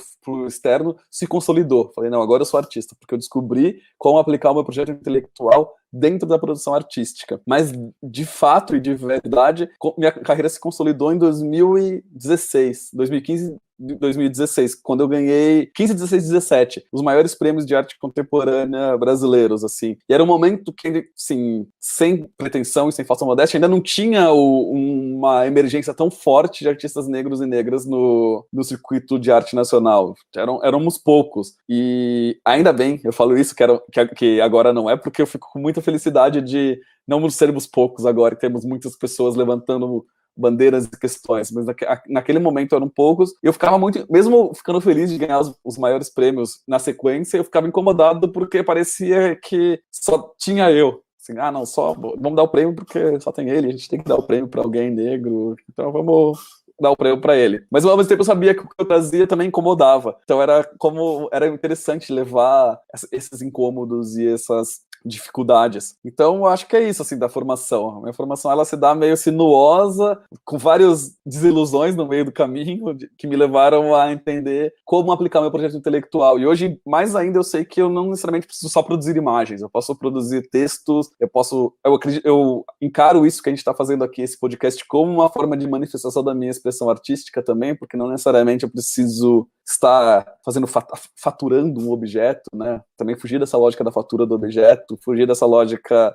externo, se consolidou. Falei, não, agora eu sou artista, porque eu descobri como aplicar o meu projeto intelectual dentro da produção artística. Mas, de fato e de verdade, minha carreira se consolidou em 2016, 2015, 2016, quando eu ganhei 15, 16, 17, os maiores prêmios de arte contemporânea brasileiros, assim. E era um momento que, assim, sem pretensão e sem falsa modéstia, ainda não tinha uma emergência tão forte de artistas negros e negras no circuito de arte nacional. Éramos poucos. E ainda bem, eu falo isso, que agora não é, porque eu fico com muita felicidade de não sermos poucos agora, e temos muitas pessoas levantando bandeiras e questões, mas naquele momento eram poucos, e eu ficava muito, mesmo ficando feliz de ganhar os maiores prêmios na sequência, eu ficava incomodado porque parecia que só tinha eu. Assim, não, só vamos dar o prêmio porque só tem ele, a gente tem que dar o prêmio para alguém negro, então vamos dar o prêmio para ele. Mas ao mesmo tempo eu sabia que o que eu trazia também incomodava, então era interessante levar esses incômodos e essas dificuldades. Então, eu acho que é isso, assim, da formação. A minha formação, ela se dá meio sinuosa, com várias desilusões no meio do caminho, que me levaram a entender como aplicar meu projeto intelectual. E hoje, mais ainda, eu sei que eu não necessariamente preciso só produzir imagens, eu posso produzir textos, eu encaro isso que a gente está fazendo aqui, esse podcast, como uma forma de manifestação da minha expressão artística também, porque não necessariamente eu preciso está faturando um objeto, né? Também fugir dessa lógica da fatura do objeto, fugir dessa lógica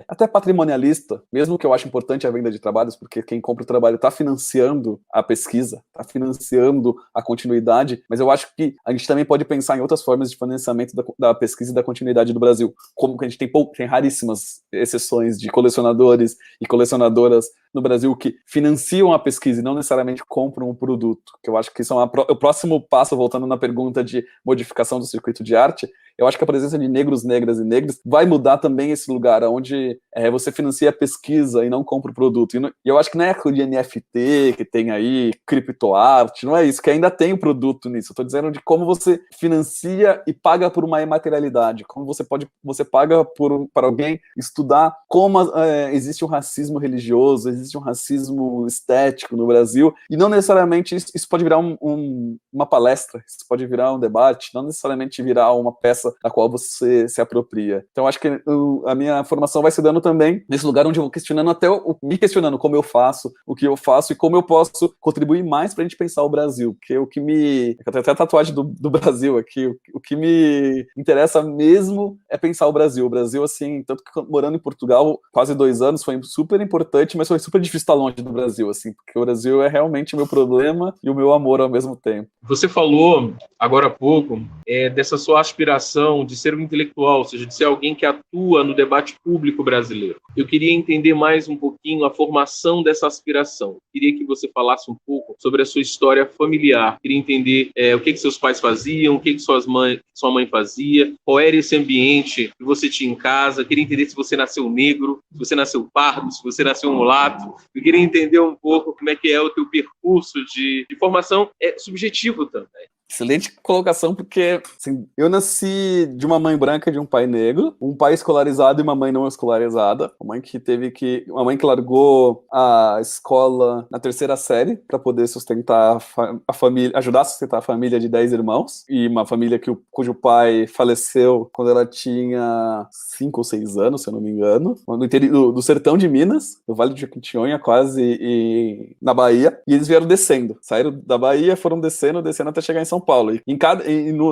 até patrimonialista, mesmo que eu acho importante a venda de trabalhos, porque quem compra o trabalho está financiando a pesquisa, está financiando a continuidade, mas eu acho que a gente também pode pensar em outras formas de financiamento da pesquisa e da continuidade do Brasil, como que a gente tem raríssimas exceções de colecionadores e colecionadoras no Brasil que financiam a pesquisa e não necessariamente compram o produto, que eu acho que isso é o próximo passo, voltando na pergunta de modificação do circuito de arte. Eu acho que a presença de negros, negras e negros vai mudar também esse lugar onde você financia a pesquisa e não compra o produto. E eu acho que não é a de NFT que tem aí, criptoarte, não é isso, que ainda tem o produto nisso. Eu estou dizendo de como você financia e paga por uma imaterialidade, como você paga para alguém estudar como existe um racismo religioso, existe um racismo estético no Brasil, e não necessariamente isso pode virar uma palestra, isso pode virar um debate, não necessariamente virar uma peça da qual você se apropria. Então acho que a minha formação vai se dando também nesse lugar onde eu vou questionando me questionando como eu faço, o que eu faço e como eu posso contribuir mais pra gente pensar o Brasil, porque o que eu tenho até a tatuagem do Brasil aqui, o que me interessa mesmo é pensar o Brasil, assim, tanto que morando em Portugal quase 2 anos foi super importante, mas foi super difícil estar longe do Brasil, assim, porque o Brasil é realmente o meu problema e o meu amor ao mesmo tempo. Você falou, agora há pouco, dessa sua aspiração de ser um intelectual, ou seja, de ser alguém que atua no debate público brasileiro. Eu queria entender mais um pouquinho a formação dessa aspiração. Queria que você falasse um pouco sobre a sua história familiar. Queria entender o que seus pais faziam, o que sua mãe fazia, qual era esse ambiente que você tinha em casa. Queria entender se você nasceu negro, se você nasceu pardo, se você nasceu mulato. Eu queria entender um pouco como é que é o teu percurso de formação subjetivo também. Excelente colocação, porque assim, eu nasci de uma mãe branca e de um pai negro, um pai escolarizado e uma mãe não escolarizada, uma mãe que largou a escola na 3ª série para poder sustentar a família, ajudar a sustentar a família de 10 irmãos, e uma família cujo pai faleceu quando ela tinha 5 ou 6 anos, se eu não me engano, no interior do sertão de Minas, no Vale de Jequitinhonha, quase na Bahia, e eles vieram descendo, saíram da Bahia, foram descendo até chegar em São Paulo.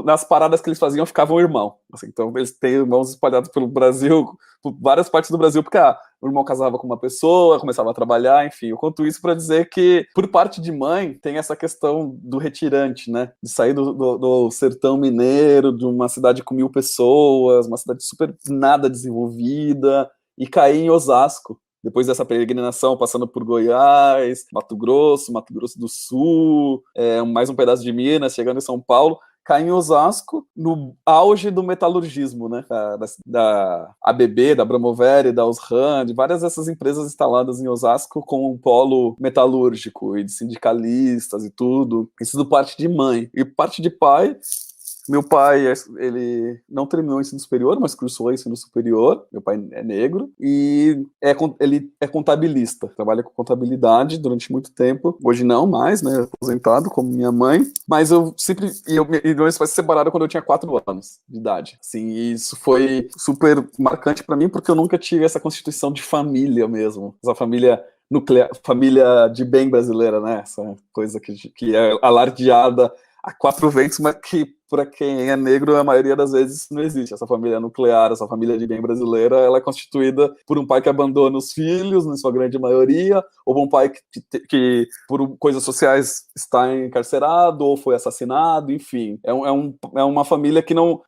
Nas paradas que eles faziam, ficava um irmão. Assim, então, eles têm irmãos espalhados pelo Brasil, por várias partes do Brasil, porque o irmão casava com uma pessoa, começava a trabalhar, enfim. Eu conto isso para dizer que, por parte de mãe, tem essa questão do retirante, né? De sair do sertão mineiro, de uma cidade com 1000 pessoas, uma cidade super nada desenvolvida, e cair em Osasco. Depois dessa peregrinação, passando por Goiás, Mato Grosso do Sul, mais um pedaço de Minas, chegando em São Paulo, cai em Osasco, no auge do metalurgismo, né? Da ABB, da Bromoveri, da Osram, de várias dessas empresas instaladas em Osasco com um polo metalúrgico e de sindicalistas e tudo. Isso do parte de mãe. E parte de pai... Meu pai, ele não terminou o ensino superior, mas cursou o ensino superior. Meu pai é negro e ele é contabilista. Trabalha com contabilidade durante muito tempo. Hoje não mais, né? Aposentado, como minha mãe. Mas eu sempre... E meus pais se separaram quando eu tinha 4 anos de idade. Assim, e isso foi super marcante para mim, porque eu nunca tive essa constituição de família mesmo. Essa família nuclear, família de bem brasileira, né? Essa coisa que é alardeada a 4 ventos, mas que para quem é negro, a maioria das vezes não existe. Essa família nuclear, essa família de bem brasileira, ela é constituída por um pai que abandona os filhos, na sua grande maioria, ou um pai que por coisas sociais está encarcerado, ou foi assassinado, enfim. É uma família que não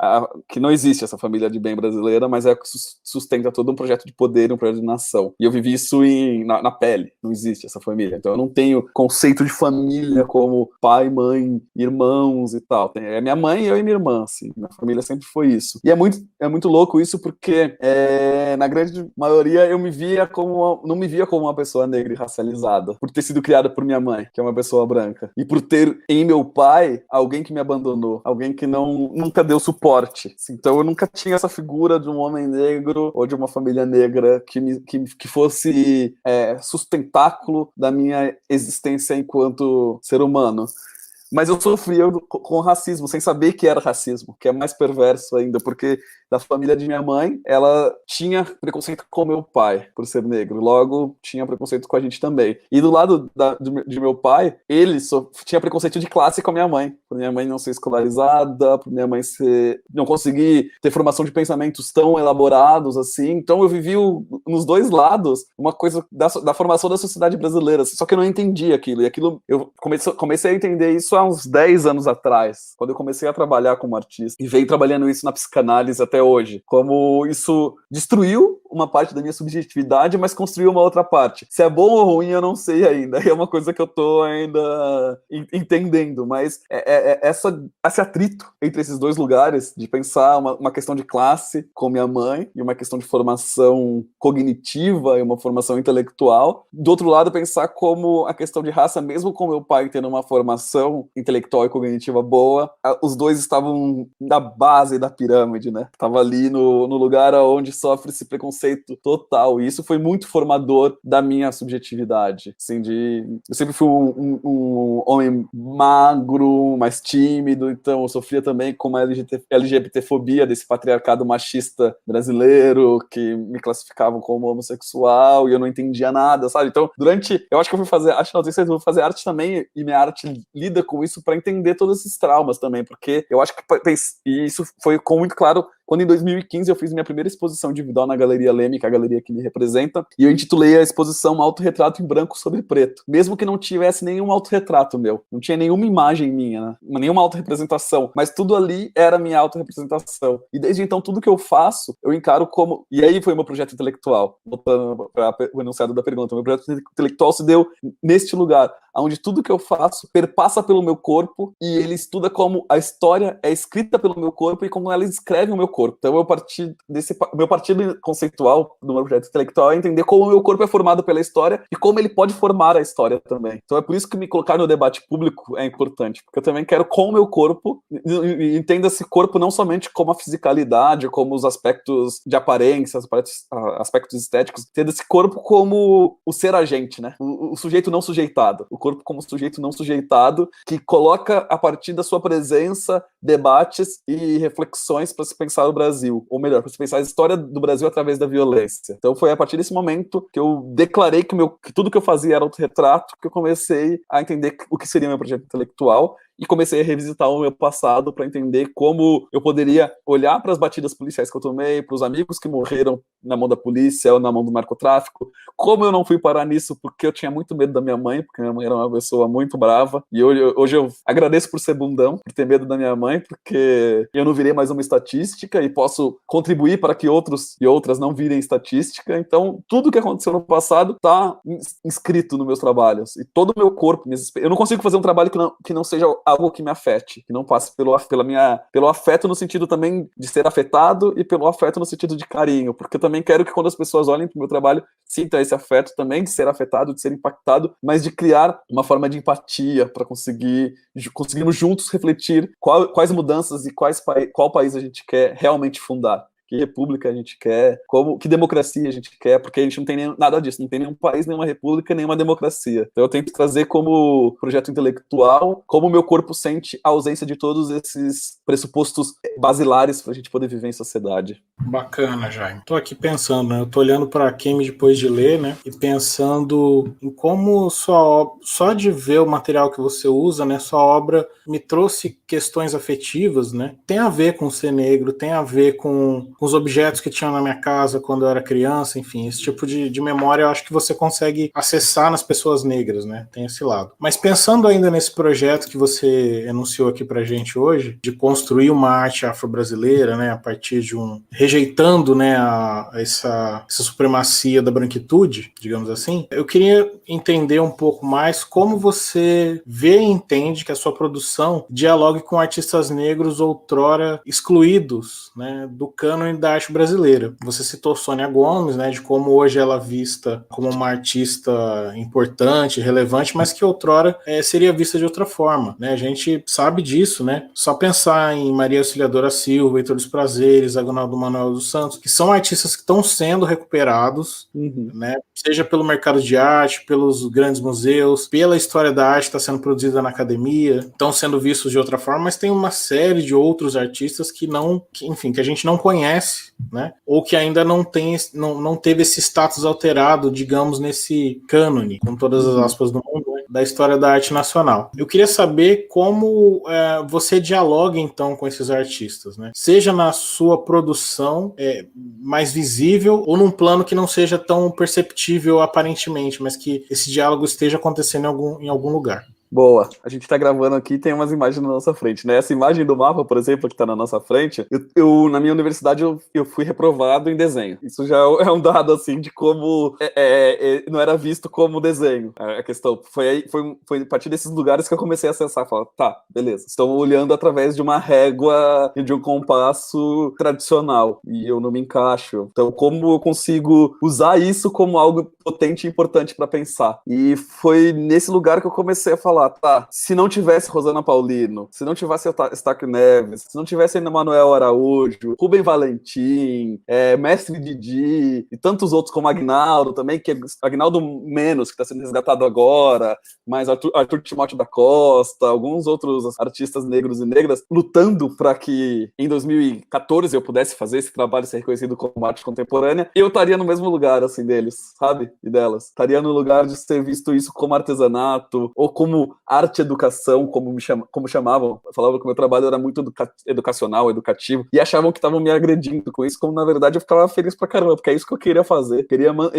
existe, essa família de bem brasileira, mas é que sustenta todo um projeto de poder, um projeto de nação. E eu vivi isso na pele, não existe essa família. Então eu não tenho conceito de família como pai, mãe, irmãos e tal. É minha mãe, eu e minha irmã, assim, minha família sempre foi isso. E é muito louco isso porque, na grande maioria, eu não me via como uma pessoa negra e racializada, por ter sido criada por minha mãe, que é uma pessoa branca, e por ter em meu pai alguém que me abandonou, alguém que nunca deu suporte. Então eu nunca tinha essa figura de um homem negro ou de uma família negra que fosse sustentáculo da minha existência enquanto ser humano. Mas eu sofria com racismo, sem saber que era racismo, que é mais perverso ainda, porque da família de minha mãe, ela tinha preconceito com meu pai, por ser negro, logo tinha preconceito com a gente também. E do lado de meu pai, ele tinha preconceito de classe com a minha mãe, por minha mãe não ser escolarizada, por minha mãe não conseguir ter formação de pensamentos tão elaborados assim. Então eu vivi nos dois lados uma coisa da formação da sociedade brasileira, só que eu não entendia aquilo, e aquilo eu comecei a entender isso há uns 10 anos atrás, quando eu comecei a trabalhar como artista, e venho trabalhando isso na psicanálise até hoje, como isso destruiu uma parte da minha subjetividade, mas construiu uma outra parte. Se é bom ou ruim, eu não sei ainda, é uma coisa que eu tô ainda entendendo, mas esse atrito entre esses dois lugares, de pensar uma questão de classe com minha mãe, e uma questão de formação cognitiva e uma formação intelectual, do outro lado pensar como a questão de raça, mesmo com meu pai tendo uma formação intelectual e cognitiva boa, os dois estavam na base da pirâmide, né? Tava ali no lugar onde sofre esse preconceito total, e isso foi muito formador da minha subjetividade, assim, eu sempre fui um homem magro, mais tímido, então eu sofria também com uma LGBTfobia desse patriarcado machista brasileiro, que me classificavam como homossexual, e eu não entendia nada, sabe? Então, eu acho que eu fui fazer, acho que não sei se eu vou fazer arte também, e minha arte lida com isso para entender todos esses traumas também, porque eu acho que, e isso foi muito claro quando em 2015 eu fiz minha primeira exposição individual na Galeria Leme, que é a galeria que me representa, e eu intitulei a exposição Autorretrato em Branco sobre Preto, mesmo que não tivesse nenhum autorretrato meu, não tinha nenhuma imagem minha, né? Nenhuma autorrepresentação, mas tudo ali era minha autorrepresentação, e desde então tudo que eu faço, eu encaro como, e aí foi o meu projeto intelectual, voltando para o enunciado da pergunta, o meu projeto intelectual se deu neste lugar, onde tudo que eu faço perpassa pelo meu corpo, e ele estuda como a história é escrita pelo meu corpo e como ela escreve o meu corpo. Então, meu partido conceitual do meu projeto intelectual é entender como o meu corpo é formado pela história e como ele pode formar a história também. Então, é por isso que me colocar no debate público é importante, porque eu também quero com o meu corpo, e entenda esse corpo não somente como a fisicalidade, como os aspectos de aparência, aspectos estéticos, entenda esse corpo como o ser agente, né? O sujeito não sujeitado. O corpo como sujeito não sujeitado, que coloca a partir da sua presença debates e reflexões para se pensar o Brasil, ou melhor, para se pensar a história do Brasil através da violência. Então foi a partir desse momento que eu declarei que tudo que eu fazia era autorretrato, que eu comecei a entender o que seria meu projeto intelectual, e comecei a revisitar o meu passado para entender como eu poderia olhar para as batidas policiais que eu tomei, para os amigos que morreram na mão da polícia ou na mão do narcotráfico, como eu não fui parar nisso porque eu tinha muito medo da minha mãe, porque minha mãe era uma pessoa muito brava, e hoje eu agradeço por ser bundão, por ter medo da minha mãe, porque eu não virei mais uma estatística e posso contribuir para que outros e outras não virem estatística. Então tudo que aconteceu no passado está inscrito nos meus trabalhos, e todo o meu corpo, eu não consigo fazer um trabalho que não seja algo que me afete, que não passe pelo afeto no sentido também de ser afetado, e pelo afeto no sentido de carinho, porque eu também quero que quando as pessoas olhem para o meu trabalho, sintam esse afeto também de ser afetado, de ser impactado, mas de criar uma forma de empatia para conseguirmos juntos refletir quais mudanças e qual país a gente quer realmente fundar. Que república a gente quer, que democracia a gente quer, porque a gente não tem nada disso, não tem nenhum país, nenhuma república, nenhuma democracia. Então eu tento trazer como projeto intelectual, como o meu corpo sente a ausência de todos esses pressupostos basilares para a gente poder viver em sociedade. Bacana, Jaime. Tô aqui pensando, né? Eu tô olhando para Kimi depois de ler, né? E pensando em como só de ver o material que você usa, né? Sua obra me trouxe questões afetivas, né? Tem a ver com ser negro, tem a ver com os objetos que tinham na minha casa quando eu era criança, enfim, esse tipo de memória eu acho que você consegue acessar nas pessoas negras, né? Tem esse lado. Mas pensando ainda nesse projeto que você enunciou aqui pra gente hoje, de construir uma arte afro-brasileira, né? A partir de rejeitando, né, essa supremacia da branquitude, digamos assim, eu queria entender um pouco mais como você vê e entende que a sua produção dialogue com artistas negros outrora excluídos, né, do cânone da arte brasileira. Você citou Sônia Gomes, né, de como hoje ela é vista como uma artista importante, relevante, mas que outrora seria vista de outra forma, né? A gente sabe disso, né? Só pensar em Maria Auxiliadora Silva, Heitor dos Prazeres, Agonaldo Manuel dos Santos, que são artistas que estão sendo recuperados, né? Seja pelo mercado de arte, pelos grandes museus, pela história da arte que está sendo produzida na academia, estão sendo vistos de outra forma, mas tem uma série de outros artistas que a gente não conhece, né? Ou que ainda não teve esse status alterado, digamos, nesse cânone, com todas as aspas do mundo, né, da história da arte nacional. Eu queria saber como você dialoga, então, com esses artistas, né? Seja na sua produção mais visível ou num plano que não seja tão perceptível aparentemente, mas que esse diálogo esteja acontecendo em algum lugar. Boa, a gente tá gravando aqui e tem umas imagens na nossa frente, né? Essa imagem do mapa, por exemplo, que tá na nossa frente, eu na minha universidade eu fui reprovado em desenho. Isso já é um dado, assim, de como não era visto como desenho. A questão foi a partir desses lugares que eu comecei a acessar, falar, tá, beleza, estão olhando através de uma régua e de um compasso tradicional, e eu não me encaixo. Então, como eu consigo usar isso como algo potente e importante para pensar? E foi nesse lugar que eu comecei a falar, tá, se não tivesse Rosana Paulino, se não tivesse Eustáquio Neves, se não tivesse ainda Manuel Araújo, Rubem Valentim, Mestre Didi e tantos outros como Agnaldo também, que é Agnaldo menos, que está sendo resgatado agora, mas Arthur Timóteo da Costa, alguns outros artistas negros e negras lutando para que em 2014 eu pudesse fazer esse trabalho ser reconhecido como arte contemporânea, eu estaria no mesmo lugar, assim, deles, sabe? E delas. Estaria no lugar de ter visto isso como artesanato, ou como arte-educação, como chamavam. Falavam que o meu trabalho era muito educacional, educativo, e achavam que estavam me agredindo com isso, como na verdade eu ficava feliz pra caramba, porque é isso que eu queria fazer. Queria me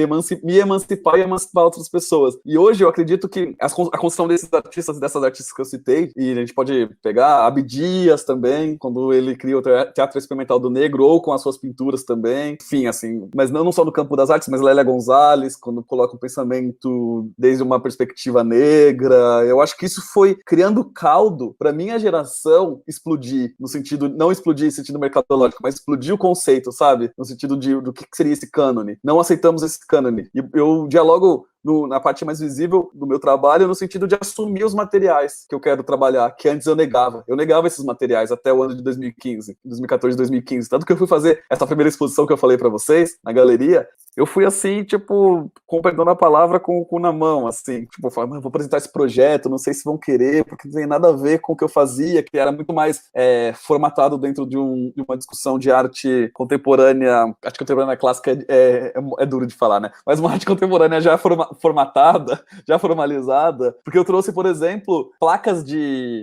emancipar e emancipar outras pessoas. E hoje eu acredito que a construção desses artistas, dessas artistas que eu citei, e a gente pode pegar Abdias também, quando ele cria o Teatro Experimental do Negro, ou com as suas pinturas também, enfim, assim, mas não só no campo das artes, mas Lélia Gonzalez, quando coloca o pensamento desde uma perspectiva negra. Eu acho que isso foi criando caldo para minha geração explodir, no sentido, não explodir no sentido mercadológico, mas explodir o conceito, sabe? No sentido do que seria esse cânone. Não aceitamos esse cânone. E eu dialogo na parte mais visível do meu trabalho, no sentido de assumir os materiais que eu quero trabalhar, que antes eu negava. Eu negava esses materiais até o ano de 2014, 2015. Tanto que eu fui fazer essa primeira exposição que eu falei para vocês, na galeria, eu fui assim, tipo, com perdão da palavra, com o cu na mão, assim, tipo, falei, vou apresentar esse projeto, não sei se vão querer, porque não tem nada a ver com o que eu fazia, que era muito mais formatado dentro de uma discussão de arte contemporânea. Arte contemporânea clássica é duro de falar, né? Mas uma arte contemporânea já formatada, já formalizada, porque eu trouxe, por exemplo, placas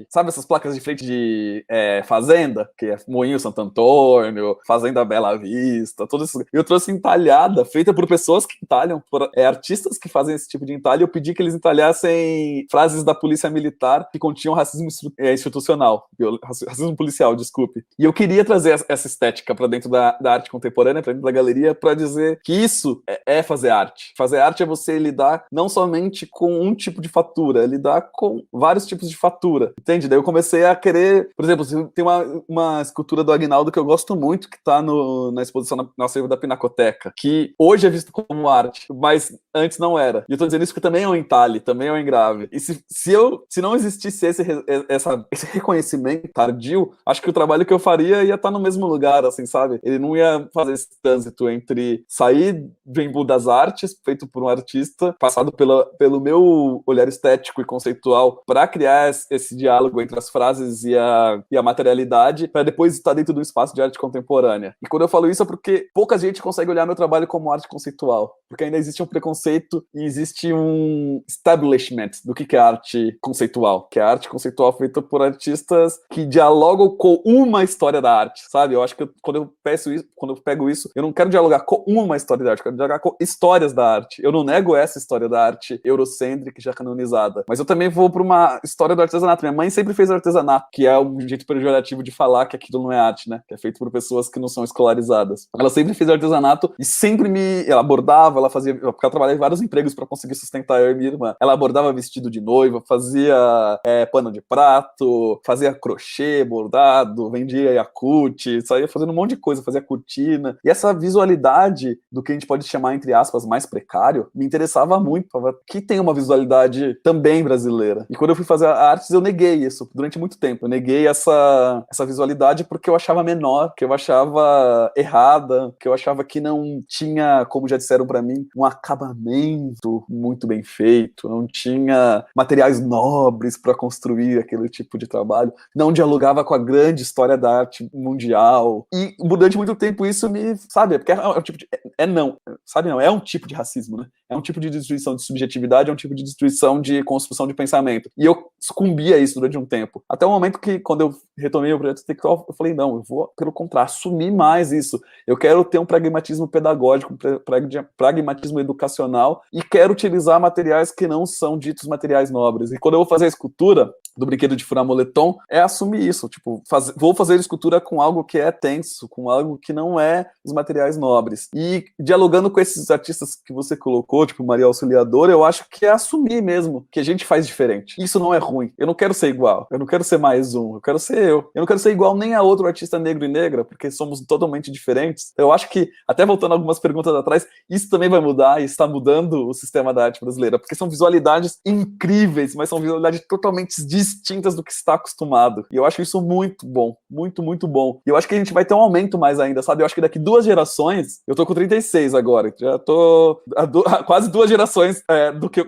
sabe essas placas de frente de fazenda, que é Moinho Santo Antônio, Fazenda Bela Vista, tudo isso. Eu trouxe entalhada, feita por pessoas que entalham, por artistas que fazem esse tipo de entalhe. Eu pedi que eles entalhassem frases da polícia militar que continham racismo institucional, racismo policial, desculpe. E eu queria trazer essa estética para dentro da arte contemporânea, para dentro da galeria, para dizer que isso é fazer arte. Fazer arte é você lidar não somente com um tipo de fatura, é lidar com vários tipos de fatura, entende? Daí eu comecei a querer, por exemplo, tem uma escultura do Agnaldo que eu gosto muito, que está na exposição na acervo da Pinacoteca, que hoje é visto como arte, mas antes não era. E eu tô dizendo isso porque também é um entalhe, também é um engrave. E se não existisse esse reconhecimento tardio, acho que o trabalho que eu faria ia estar no mesmo lugar, assim, sabe? Ele não ia fazer esse trânsito entre sair do embu das artes, feito por um artista, passado pelo meu olhar estético e conceitual, para criar esse diálogo entre as frases e a materialidade, para depois estar dentro do espaço de arte contemporânea. E quando eu falo isso é porque pouca gente consegue olhar meu trabalho como arte conceitual, porque ainda existe um preconceito e existe um establishment do que é arte conceitual, que é arte conceitual feita por artistas que dialogam com uma história da arte, sabe? Eu acho que quando eu pego isso, eu não quero dialogar com uma história da arte, eu quero dialogar com histórias da arte. Eu não nego essa história da arte eurocêntrica já canonizada, mas eu também vou para uma história do artesanato. Minha mãe sempre fez artesanato, que é um jeito pejorativo de falar que aquilo não é arte, né? Que é feito por pessoas que não são escolarizadas. Ela sempre fez artesanato e sempre ela abordava, ela fazia, porque ela trabalhava em vários empregos para conseguir sustentar eu e minha irmã. Ela abordava vestido de noiva, fazia pano de prato, fazia crochê, bordado, vendia Yakult, saía fazendo um monte de coisa, fazia cortina. E essa visualidade do que a gente pode chamar, entre aspas, mais precário, me interessava pensava muito, que tem uma visualidade também brasileira. E quando eu fui fazer artes, eu neguei isso durante muito tempo. Eu neguei essa visualidade porque eu achava menor, que eu achava errada, que eu achava que não tinha, como já disseram pra mim, um acabamento muito bem feito, não tinha materiais nobres para construir aquele tipo de trabalho, não dialogava com a grande história da arte mundial. E durante muito tempo isso me, sabe, porque é um tipo de, não, sabe, não, é um tipo de racismo, né? É um tipo de destruição de subjetividade, é um tipo de destruição de construção de pensamento. E eu sucumbi a isso durante um tempo. Até o momento que, quando eu retomei o projeto intelectual, eu falei, não, eu vou, pelo contrário, assumir mais isso. Eu quero ter um pragmatismo pedagógico, pragmatismo educacional, e quero utilizar materiais que não são ditos materiais nobres. E quando eu vou fazer a escultura do brinquedo de furar moletom, é assumir isso, tipo, vou fazer escultura com algo que é tenso, com algo que não é os materiais nobres. E dialogando com esses artistas que você colocou, tipo Maria Auxiliadora, eu acho que é assumir mesmo que a gente faz diferente. Isso não é ruim. Eu não quero ser igual, eu não quero ser mais um, eu quero ser eu. Eu não quero ser igual nem a outro artista negro e negra, porque somos totalmente diferentes. Então, eu acho que, até voltando algumas perguntas atrás, isso também vai mudar e está mudando o sistema da arte brasileira, porque são visualidades incríveis, mas são visualidades totalmente distintas do que se está acostumado. E eu acho isso muito bom, muito, muito bom. E eu acho que a gente vai ter um aumento mais ainda, sabe? Eu acho que daqui 2 gerações, eu tô com 36 agora, já tô quase 2 gerações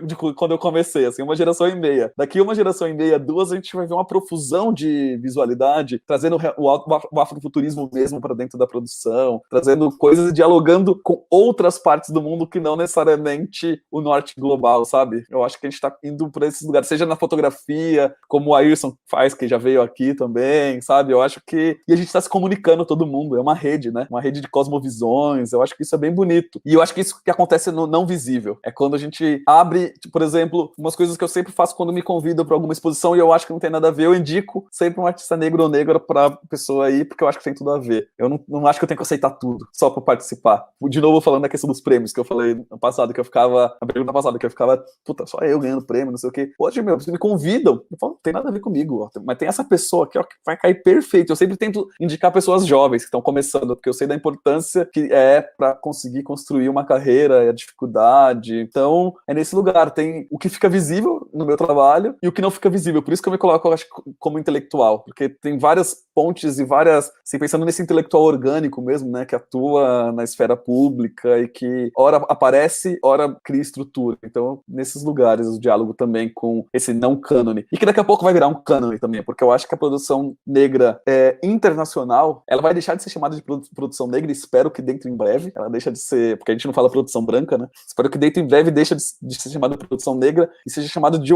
de quando eu comecei, assim, 1 geração e meia. Daqui 1 geração e meia, 2, a gente vai ver uma profusão de visualidade, trazendo o afrofuturismo mesmo para dentro da produção, trazendo coisas e dialogando com outras partes do mundo que não necessariamente o norte global, sabe? Eu acho que a gente tá indo para esses lugares, seja na fotografia, como o Ayrson faz, que já veio aqui também, sabe? Eu acho que... E a gente tá se comunicando todo mundo, é uma rede, né? Uma rede de cosmovisões, eu acho que isso é bem bonito. E eu acho que isso que acontece no não visível. É quando a gente abre, por exemplo, umas coisas que eu sempre faço quando me convidam para alguma exposição e eu acho que não tem nada a ver, eu indico sempre um artista negro ou negra pra pessoa aí, porque eu acho que tem tudo a ver. Eu não acho que eu tenho que aceitar tudo, só pra participar. De novo, falando da questão dos prêmios, que eu falei no passado, que eu ficava, na pergunta passada, que eu ficava, puta, só eu ganhando prêmio, não sei o quê. Hoje, vocês me convidam, eu falo, não tem nada a ver comigo, ó, mas tem essa pessoa aqui, ó, que vai cair perfeito. Eu sempre tento indicar pessoas jovens que estão começando, porque eu sei da importância que é pra conseguir construir uma carreira, a dificuldade. Então, é nesse lugar, tem o que fica visível no meu trabalho e o que não fica visível. Por isso que eu me coloco, eu acho, como intelectual, porque tem várias pontes e várias, assim, pensando nesse intelectual orgânico mesmo, né, que atua na esfera pública e que ora aparece, ora cria estrutura. Então, nesses lugares, o diálogo também com esse não cânone. E que daqui a pouco vai virar um cânone também, porque eu acho que a produção negra internacional, ela vai deixar de ser chamada de produção negra, espero que dentro em breve, ela deixa de ser, porque a gente não fala produção branca, né, espero que dentro em breve deixe de ser chamada de produção negra e seja chamada de,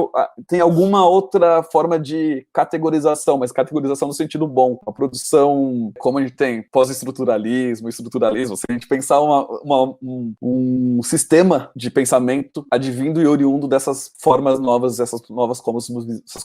tem alguma outra forma de categorização, mas categorização no sentido bom. A produção, como a gente tem pós-estruturalismo, estruturalismo, se a gente pensar um sistema de pensamento advindo e oriundo dessas formas novas, essas novas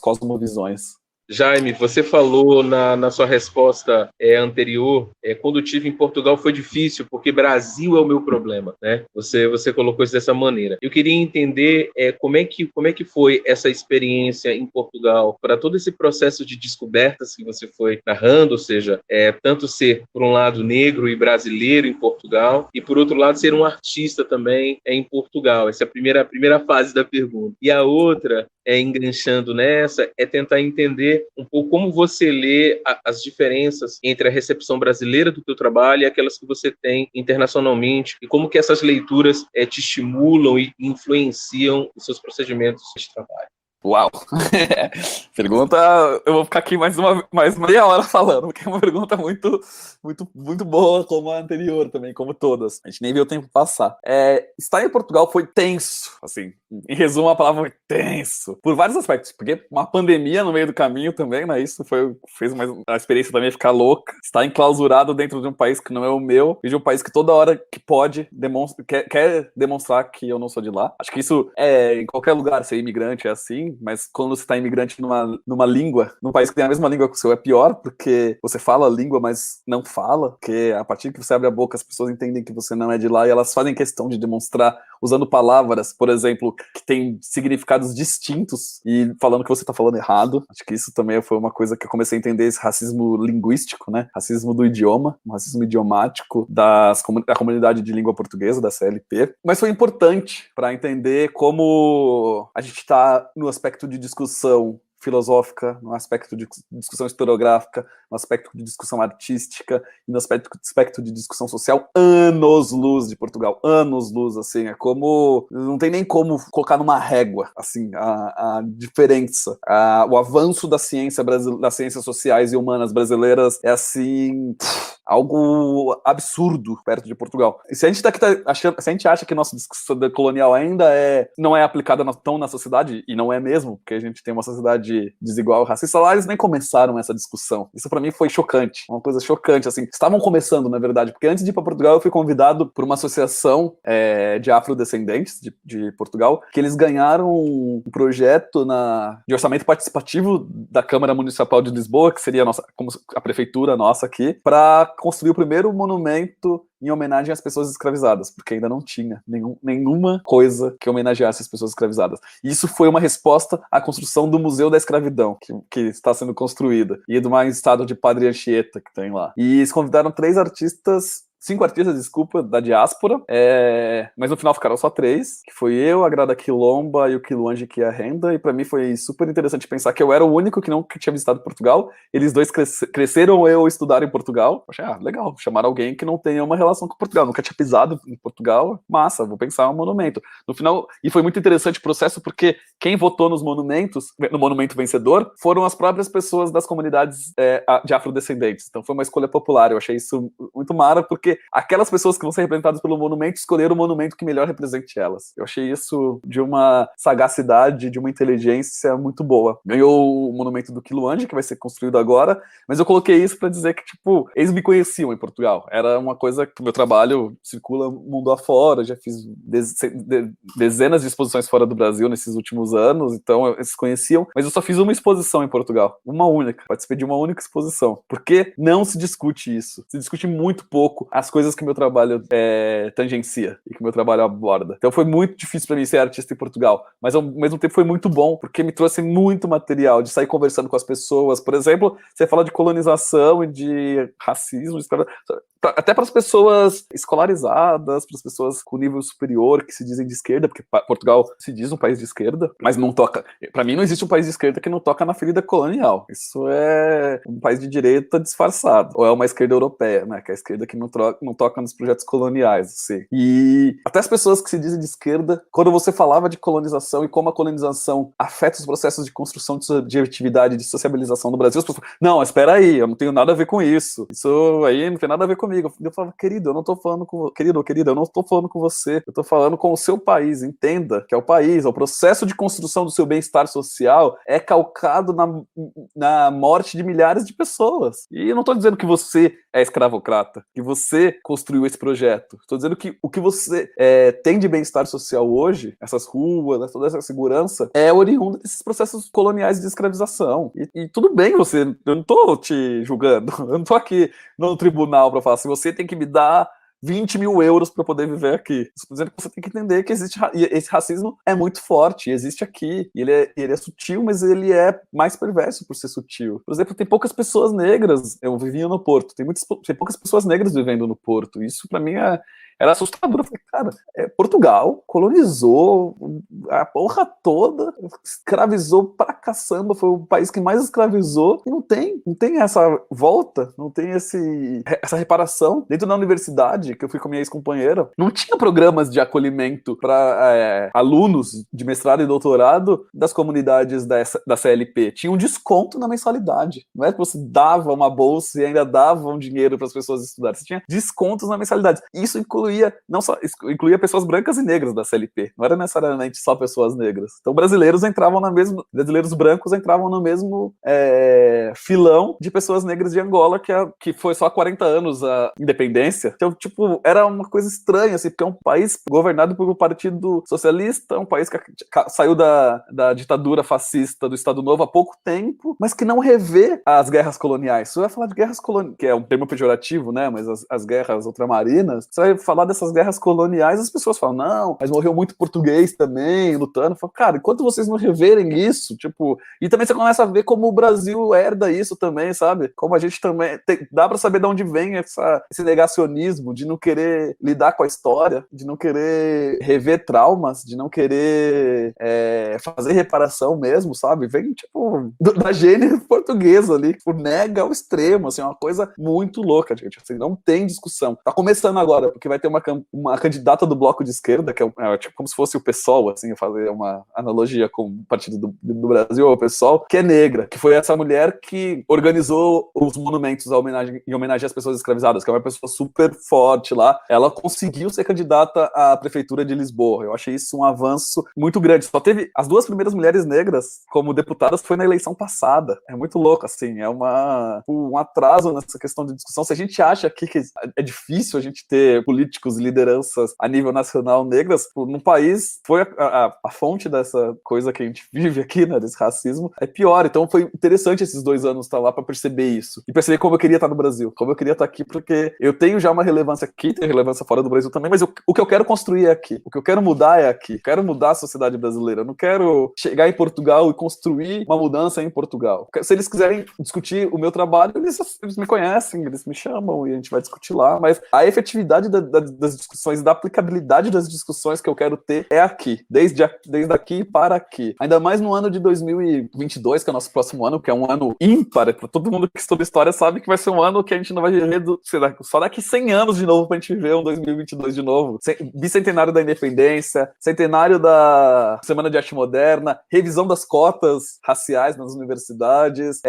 cosmovisões. Jaime, você falou na sua resposta anterior, quando eu estive em Portugal foi difícil, porque Brasil é o meu problema, né? Você colocou isso dessa maneira. Eu queria entender como é que foi essa experiência em Portugal, para todo esse processo de descobertas que você foi narrando, ou seja, tanto ser, por um lado, negro e brasileiro em Portugal, e, por outro lado, ser um artista também em Portugal. Essa é a primeira fase da pergunta. E a outra, enganchando nessa, é tentar entender um pouco como você lê as diferenças entre a recepção brasileira do teu trabalho e aquelas que você tem internacionalmente, e como que essas leituras te estimulam e influenciam os seus procedimentos de trabalho. Uau! Pergunta, eu vou ficar aqui mais meia hora falando, porque é uma pergunta muito, muito, muito boa, como a anterior também, como todas. A gente nem viu o tempo passar. Estar em Portugal foi tenso, assim, em resumo a palavra foi tenso, por vários aspectos, porque uma pandemia no meio do caminho também, né, isso fez a experiência também ficar louca. Estar enclausurado dentro de um país que não é o meu, e de um país que toda hora que pode, quer demonstrar que eu não sou de lá. Acho que isso em qualquer lugar, ser imigrante é assim, mas quando você está imigrante numa língua, num país que tem a mesma língua que o seu, é pior, porque você fala a língua, mas não fala, porque a partir que você abre a boca, as pessoas entendem que você não é de lá e elas fazem questão de demonstrar usando palavras, por exemplo, que têm significados distintos e falando que você está falando errado. Acho que isso também foi uma coisa que eu comecei a entender, esse racismo linguístico, né? Racismo do idioma, um racismo idiomático da comunidade de língua portuguesa, da CLP. Mas foi importante para entender como a gente está no aspecto de discussão filosófica, no aspecto de discussão historiográfica, no aspecto de discussão artística e no aspecto de discussão social, anos-luz de Portugal, anos-luz, assim, é como, não tem nem como colocar numa régua, assim, a diferença, o avanço da ciência das ciências sociais e humanas brasileiras é, assim, algo absurdo perto de Portugal. E se a gente se a gente acha que nossa discussão colonial ainda não é aplicada tão na sociedade, e não é mesmo, porque a gente tem uma sociedade desigual e racista, lá eles nem começaram essa discussão. Isso pra mim foi chocante, uma coisa chocante, assim. Estavam começando, na verdade, porque antes de ir pra Portugal eu fui convidado por uma associação de afrodescendentes de Portugal, que eles ganharam um projeto de orçamento participativo da Câmara Municipal de Lisboa, que seria como a prefeitura nossa aqui, para construir o primeiro monumento em homenagem às pessoas escravizadas, porque ainda não tinha nenhuma coisa que homenageasse as pessoas escravizadas. E isso foi uma resposta à construção do Museu da Escravidão, que está sendo construída, e do mais estado de Padre Anchieta que tem lá. E eles convidaram 5 artistas, desculpa, da diáspora, mas no final ficaram só 3, que foi eu, a Grada Quilomba e o Quiluange que é a Renda, e pra mim foi super interessante pensar que eu era o único que nunca tinha visitado Portugal, eles dois cresceram eu estudaram em Portugal, achei, legal, chamar alguém que não tenha uma relação com Portugal, nunca tinha pisado em Portugal, massa, vou pensar um monumento. No final, e foi muito interessante o processo, porque quem votou no monumento vencedor, foram as próprias pessoas das comunidades de afrodescendentes, então foi uma escolha popular, eu achei isso muito mara, porque aquelas pessoas que vão ser representadas pelo monumento escolheram o monumento que melhor represente elas. Eu achei isso de uma sagacidade, de uma inteligência muito boa. Ganhou o monumento do Quiluange, que vai ser construído agora, mas eu coloquei isso para dizer que, tipo, eles me conheciam em Portugal. Era uma coisa que o meu trabalho circula mundo afora, já fiz dezenas de exposições fora do Brasil nesses últimos anos, então eles conheciam, mas eu só fiz uma exposição em Portugal, uma única, participei de uma única exposição, porque não se discute isso, se discute muito pouco as coisas que o meu trabalho tangencia e que o meu trabalho aborda. Então foi muito difícil para mim ser artista em Portugal, mas ao mesmo tempo foi muito bom, porque me trouxe muito material de sair conversando com as pessoas. Por exemplo, você fala de colonização e de racismo, até para as pessoas escolarizadas, para as pessoas com nível superior que se dizem de esquerda, porque Portugal se diz um país de esquerda, mas não toca. Para mim não existe um país de esquerda que não toca na ferida colonial. Isso é um país de direita disfarçado, ou é uma esquerda europeia, né, que é a esquerda que não toca nos projetos coloniais, assim. E até as pessoas que se dizem de esquerda, quando você falava de colonização e como a colonização afeta os processos de construção de subjetividade, de sociabilização no Brasil, as pessoas falam, não, espera aí, eu não tenho nada a ver com isso aí não tem nada a ver comigo. Eu falava, querido, eu não tô falando com querida, eu não tô falando com você, eu tô falando com o seu país, entenda que é o país, o processo de construção do seu bem-estar social é calcado na morte de milhares de pessoas. E eu não tô dizendo que você é escravocrata, que você construiu esse projeto. Estou dizendo que o que você tem de bem-estar social hoje, essas ruas, toda essa segurança, é oriundo desses processos coloniais de escravização. E tudo bem eu não tô te julgando, eu não tô aqui no tribunal para falar assim, você tem que me dar 20 mil euros para poder viver aqui. Estou dizendo que você tem que entender que esse racismo é muito forte, existe aqui. Ele é sutil, mas ele é mais perverso por ser sutil. Por exemplo, tem poucas pessoas negras. Eu vivia no Porto. Tem poucas pessoas negras vivendo no Porto. Isso, para mim, era assustador. Eu falei, cara, Portugal colonizou a porra toda, escravizou pra caçamba, foi o país que mais escravizou, e não tem essa volta, não tem essa reparação. Dentro da universidade, que eu fui com a minha ex-companheira, não tinha programas de acolhimento para alunos de mestrado e doutorado das comunidades da CLP. Tinha um desconto na mensalidade. Não é que você dava uma bolsa e ainda dava um dinheiro para as pessoas estudarem. Você tinha descontos na mensalidade. Isso incluía pessoas brancas e negras da CLP, não era necessariamente só pessoas negras. Então brasileiros brancos entravam no mesmo filão de pessoas negras de Angola, que foi só há 40 anos a independência. Então, tipo, era uma coisa estranha, assim, porque é um país governado por um partido socialista, um país que saiu da ditadura fascista do Estado Novo há pouco tempo, mas que não revê as guerras coloniais. Você vai falar de guerras coloniais, que é um termo pejorativo, né, mas as guerras ultramarinas, você vai falar falar dessas guerras coloniais, as pessoas falam, não, mas morreu muito português também, lutando. Eu falo, cara, enquanto vocês não reverem isso, tipo, e também você começa a ver como o Brasil herda isso também, sabe? Como a gente também, dá pra saber de onde vem esse negacionismo de não querer lidar com a história, de não querer rever traumas, de não querer fazer reparação mesmo, sabe? Vem, tipo, da gênese portuguesa ali, tipo, nega ao extremo, assim, é uma coisa muito louca, gente, assim, não tem discussão. Tá começando agora, porque vai ter uma candidata do Bloco de Esquerda, que é tipo como se fosse o PSOL, assim, fazer uma analogia com o Partido do Brasil, o PSOL, que é negra, que foi essa mulher que organizou os monumentos em homenagem às pessoas escravizadas, que é uma pessoa super forte lá. Ela conseguiu ser candidata à prefeitura de Lisboa. Eu achei isso um avanço muito grande. Só teve as duas primeiras mulheres negras como deputadas foi na eleição passada. É muito louco, assim, é um atraso nessa questão de discussão. Se a gente acha aqui que é difícil a gente ter políticos e lideranças a nível nacional negras, no país foi a fonte dessa coisa que a gente vive aqui, né, desse racismo, é pior. Então foi interessante esses 2 anos estar lá para perceber isso. E perceber como eu queria estar no Brasil, como eu queria estar aqui, porque eu tenho já uma relevância aqui, tenho relevância fora do Brasil também, mas o que eu quero construir é aqui. O que eu quero mudar é aqui. Eu quero mudar a sociedade brasileira. Eu não quero chegar em Portugal e construir uma mudança em Portugal. Se eles quiserem discutir o meu trabalho, eles me conhecem, eles me chamam e a gente vai discutir lá, mas a efetividade das discussões, da aplicabilidade das discussões que eu quero ter é aqui, desde aqui para aqui. Ainda mais no ano de 2022, que é o nosso próximo ano, que é um ano ímpar, para todo mundo que estuda história sabe que vai ser um ano que a gente não vai viver só daqui 100 anos de novo pra gente viver um 2022 de novo. Bicentenário da independência, centenário da Semana de Arte Moderna, revisão das cotas raciais nas universidades,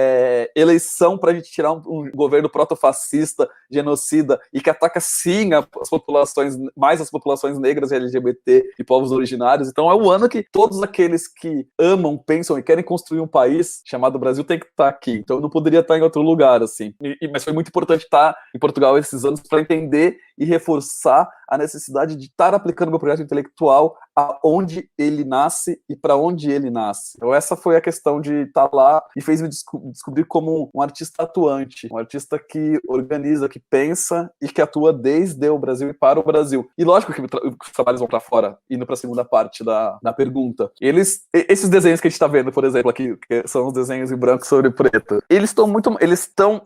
eleição pra gente tirar um governo protofascista, genocida, e que ataca sim as populações negras e LGBT e povos originários. Então é o ano que todos aqueles que amam, pensam e querem construir um país chamado Brasil tem que estar aqui. Então eu não poderia estar em outro lugar, assim. Mas foi muito importante estar em Portugal esses anos para entender e reforçar a necessidade de estar aplicando meu projeto intelectual aonde ele nasce e para onde ele nasce. Então essa foi a questão de estar lá e fez me descobrir como um artista atuante, um artista que organiza, que pensa e que atua desde o Brasil e para o Brasil. E lógico que os trabalhos vão para fora, indo para a segunda parte da pergunta. Esses desenhos que a gente está vendo, por exemplo, aqui, que são os desenhos em branco sobre preto,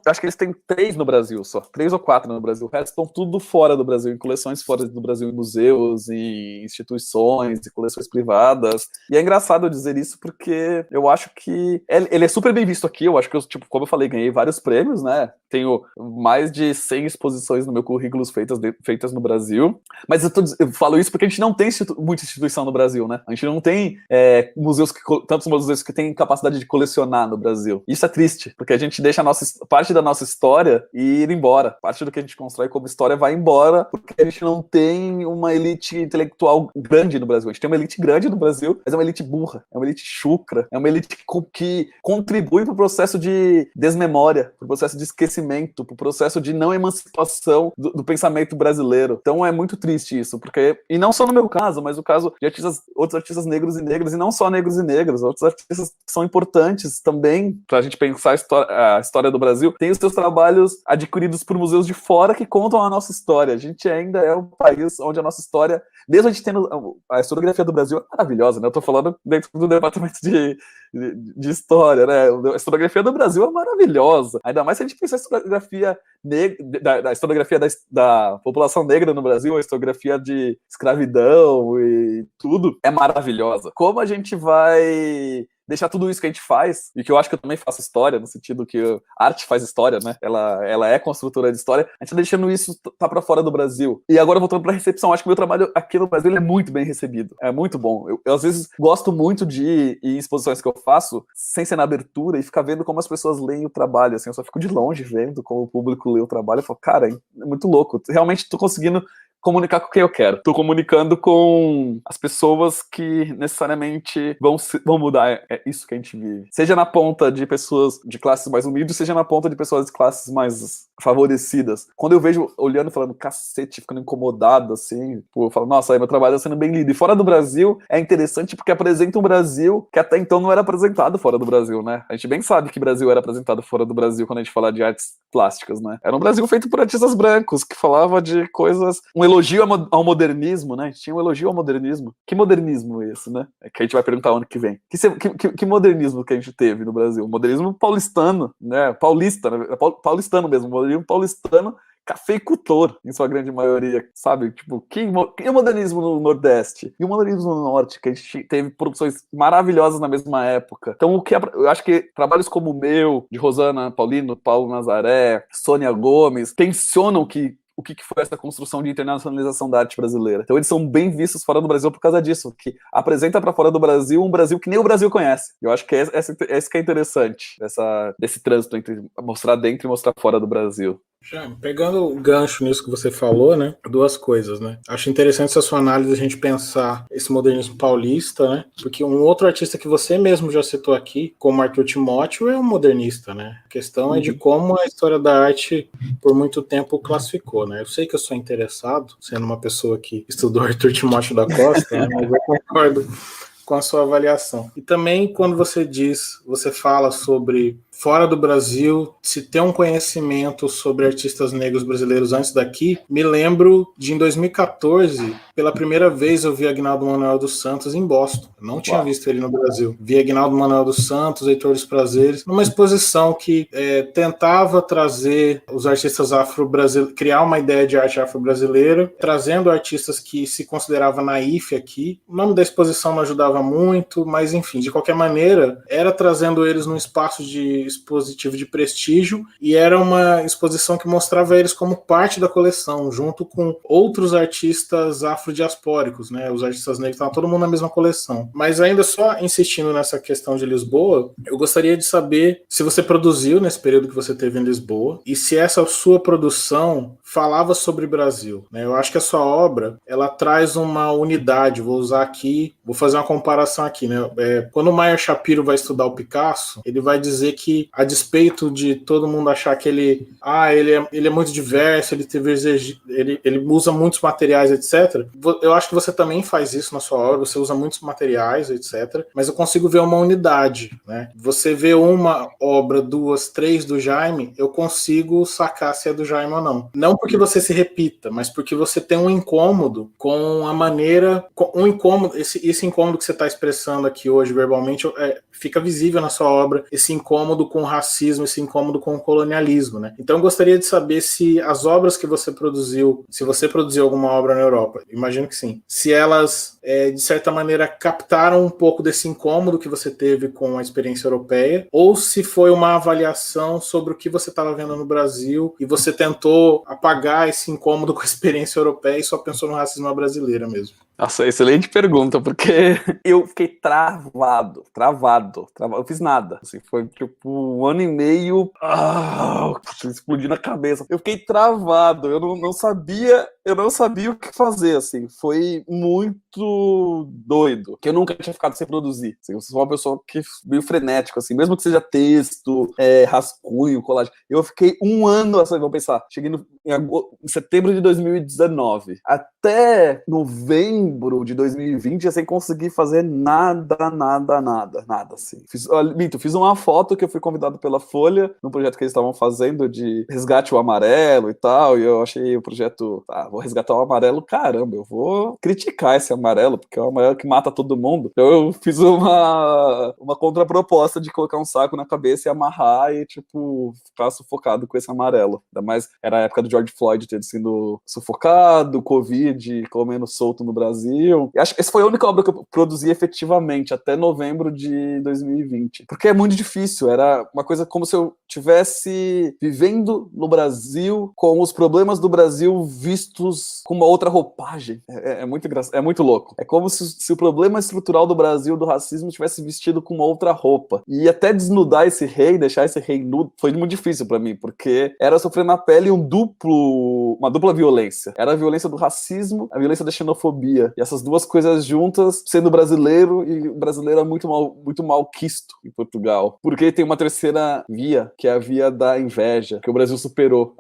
acho que eles têm 3 no Brasil só, 3 ou 4 no Brasil, o resto estão tudo fora do Brasil, em coleções fora do Brasil, em museus, em instituições, e coleções privadas. E é engraçado eu dizer isso porque eu acho que ele é super bem visto aqui. Eu acho que eu, tipo, como eu falei, ganhei vários prêmios, né? Tenho mais de 100 exposições no meu currículo feitas no Brasil. Mas eu falo isso porque a gente não tem muita instituição no Brasil, né? A gente não tem tantos museus que têm capacidade de colecionar no Brasil. Isso é triste, porque a gente deixa parte da nossa história ir embora. Parte do que a gente constrói como história vai embora porque a gente não tem uma elite intelectual grande no Brasil. A gente tem uma elite grande no Brasil, mas é uma elite burra, é uma elite chucra, é uma elite que contribui para o processo de desmemória, para o processo de esquecimento, para o processo de não emancipação do pensamento brasileiro. Então é muito triste isso, e não só no meu caso, mas o caso de outros artistas negros e negras, e não só negros e negras, outros artistas que são importantes também para a gente pensar a história do Brasil, tem os seus trabalhos adquiridos por museus de fora que contam a nossa história. A gente ainda é um país onde a nossa história, mesmo a gente tendo a historiografia do Brasil é maravilhosa, né? Eu tô falando dentro do departamento de história, né? A historiografia do Brasil é maravilhosa. Ainda mais se a gente pensar a historiografia da historiografia da população negra no Brasil, a historiografia de escravidão e tudo, é maravilhosa. Como a gente vai deixar tudo isso que a gente faz, e que eu acho que eu também faço história, no sentido que a arte faz história, né? Ela é construtora de história. A gente tá deixando isso tá pra fora do Brasil. E agora, voltando pra recepção, acho que o meu trabalho aqui no Brasil é muito bem recebido. É muito bom. Eu às vezes, gosto muito de ir em exposições que eu faço, sem ser na abertura, e ficar vendo como as pessoas leem o trabalho, assim. Eu só fico de longe vendo como o público lê o trabalho. Eu falo, cara, é muito louco. Realmente tô conseguindo comunicar com quem eu quero. Tô comunicando com as pessoas que necessariamente vão mudar. É isso que a gente vive. Seja na ponta de pessoas de classes mais humildes, seja na ponta de pessoas de classes mais favorecidas. Quando eu vejo olhando e falando, cacete, ficando incomodado, assim, eu falo, nossa, aí meu trabalho tá sendo bem lido. E fora do Brasil, é interessante porque apresenta um Brasil que até então não era apresentado fora do Brasil, né? A gente bem sabe que o Brasil era apresentado fora do Brasil quando a gente fala de artes plásticas, né? Era um Brasil feito por artistas brancos, que falava de coisas, um elogio ao modernismo, né? Tinha um elogio ao modernismo. Que modernismo é esse, né? É que a gente vai perguntar ano que vem. Que modernismo que a gente teve no Brasil? Modernismo paulistano, né? Paulista, né? Paulistano mesmo, modernismo paulistano, cafeicultor, em sua grande maioria, sabe? Tipo, que o modernismo no Nordeste? E o modernismo no Norte, que a gente teve produções maravilhosas na mesma época. Então, eu acho que trabalhos como o meu, de Rosana Paulino, Paulo Nazaré, Sônia Gomes, tensionam o que foi essa construção de internacionalização da arte brasileira. Então eles são bem vistos fora do Brasil por causa disso, que apresenta para fora do Brasil um Brasil que nem o Brasil conhece. Eu acho que esse que é interessante, desse trânsito entre mostrar dentro e mostrar fora do Brasil. Já, pegando o gancho nisso que você falou, né? Duas coisas, né? Acho interessante essa sua análise a gente pensar esse modernismo paulista, né? Porque um outro artista que você mesmo já citou aqui, como Arthur Timóteo, é um modernista, né? A questão é de como a história da arte por muito tempo classificou, né? Eu sei que eu sou interessado, sendo uma pessoa que estudou Arthur Timóteo da Costa, né? Mas eu concordo com a sua avaliação. E também quando você fala sobre fora do Brasil, se tem um conhecimento sobre artistas negros brasileiros antes daqui, me lembro de em 2014, pela primeira vez eu vi Aguinaldo Manuel dos Santos em Boston. Eu não tinha visto ele no Brasil. Vi Aguinaldo Manuel dos Santos, Heitor dos Prazeres, numa exposição que tentava trazer os artistas afro-brasileiros, criar uma ideia de arte afro-brasileira, trazendo artistas que se considerava naif aqui. O nome da exposição não ajudava muito, mas enfim, de qualquer maneira, era trazendo eles num espaço de expositivo de prestígio, e era uma exposição que mostrava eles como parte da coleção, junto com outros artistas afrodiaspóricos, né? Os artistas negros estavam todo mundo na mesma coleção. Mas ainda só insistindo nessa questão de Lisboa, eu gostaria de saber se você produziu nesse período que você teve em Lisboa, e se essa sua produção falava sobre Brasil, né? Eu acho que a sua obra, ela traz uma unidade, vou fazer uma comparação aqui, né? Quando o Meyer Shapiro vai estudar o Picasso, ele vai dizer que, a despeito de todo mundo achar que ele é muito diverso, ele usa muitos materiais, etc. Eu acho que você também faz isso na sua obra, você usa muitos materiais, etc. Mas eu consigo ver uma unidade, né? Você vê uma obra, duas, três do Jaime, eu consigo sacar se é do Jaime ou não. Não porque você se repita, mas porque você tem um incômodo com a maneira, esse incômodo que você está expressando aqui hoje verbalmente, fica visível na sua obra, esse incômodo com o racismo, esse incômodo com o colonialismo, né? Então eu gostaria de saber se as obras que você produziu, se você produziu alguma obra na Europa, imagino que sim, se elas, de certa maneira, captaram um pouco desse incômodo que você teve com a experiência europeia, ou se foi uma avaliação sobre o que você estava vendo no Brasil e você tentou apagar esse incômodo com a experiência europeia e só pensou no racismo brasileiro mesmo. Nossa, excelente pergunta, porque eu fiquei travado. Eu fiz nada. Assim, foi tipo 1 ano e meio, explodiu na cabeça. Eu fiquei travado, eu não sabia o que fazer, assim. Foi muito doido, que eu nunca tinha ficado sem produzir. Assim, eu sou uma pessoa que meio frenético, assim, mesmo que seja texto, rascunho, colagem. Eu fiquei 1 ano, assim, vou pensar, cheguei em setembro de 2019, até novembro de 2020, sem conseguir fazer nada, assim. Fiz uma foto que eu fui convidado pela Folha, num projeto que eles estavam fazendo de resgate o amarelo e tal, e eu achei o projeto, vou resgatar o amarelo, caramba, eu vou criticar esse amarelo, porque é o amarelo que mata todo mundo. Então eu fiz uma contraproposta de colocar um saco na cabeça e amarrar e, tipo, ficar sufocado com esse amarelo. Ainda mais, era a época do George Floyd ter sido sufocado, Covid comendo solto no Brasil. E acho que essa foi a única obra que eu produzi efetivamente até novembro de 2020. Porque é muito difícil, era uma coisa como se eu estivesse vivendo no Brasil com os problemas do Brasil vistos com uma outra roupagem. É muito engraçado, é muito louco. É como se o problema estrutural do Brasil, do racismo, tivesse vestido com uma outra roupa. E até desnudar esse rei, deixar esse rei nudo, foi muito difícil pra mim, porque era sofrer na pele uma dupla violência. Era a violência do racismo, a violência da xenofobia. E essas duas coisas juntas, sendo brasileiro, e o brasileiro é muito mal quisto em Portugal. Porque tem uma terceira via, que é a via da inveja, que o Brasil superou.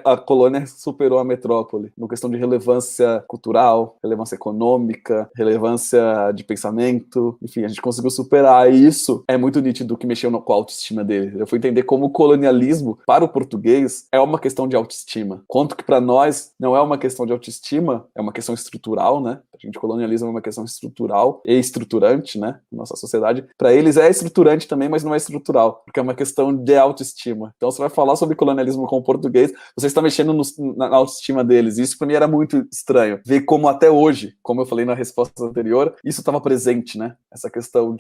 A colônia superou a metrópole, no questão de relevância cultural, relevância econômica, relevância de pensamento, enfim, a gente conseguiu superar. E isso é muito nítido que mexeu com a autoestima dele. Eu fui entender como o colonialismo, para o português, é uma questão de autoestima. Quanto que para nós não é uma questão de autoestima, é uma questão estrutural, né? A gente, colonialismo é uma questão estrutural e estruturante, né? Nossa sociedade. Para eles é estruturante também, mas não é estrutural, porque é uma questão de autoestima. Então, você vai falar sobre colonialismo com o português, você está mexendo na autoestima deles. E isso para mim era muito estranho. Ver como até hoje, como eu falei na resposta anterior, isso estava presente, né? Essa questão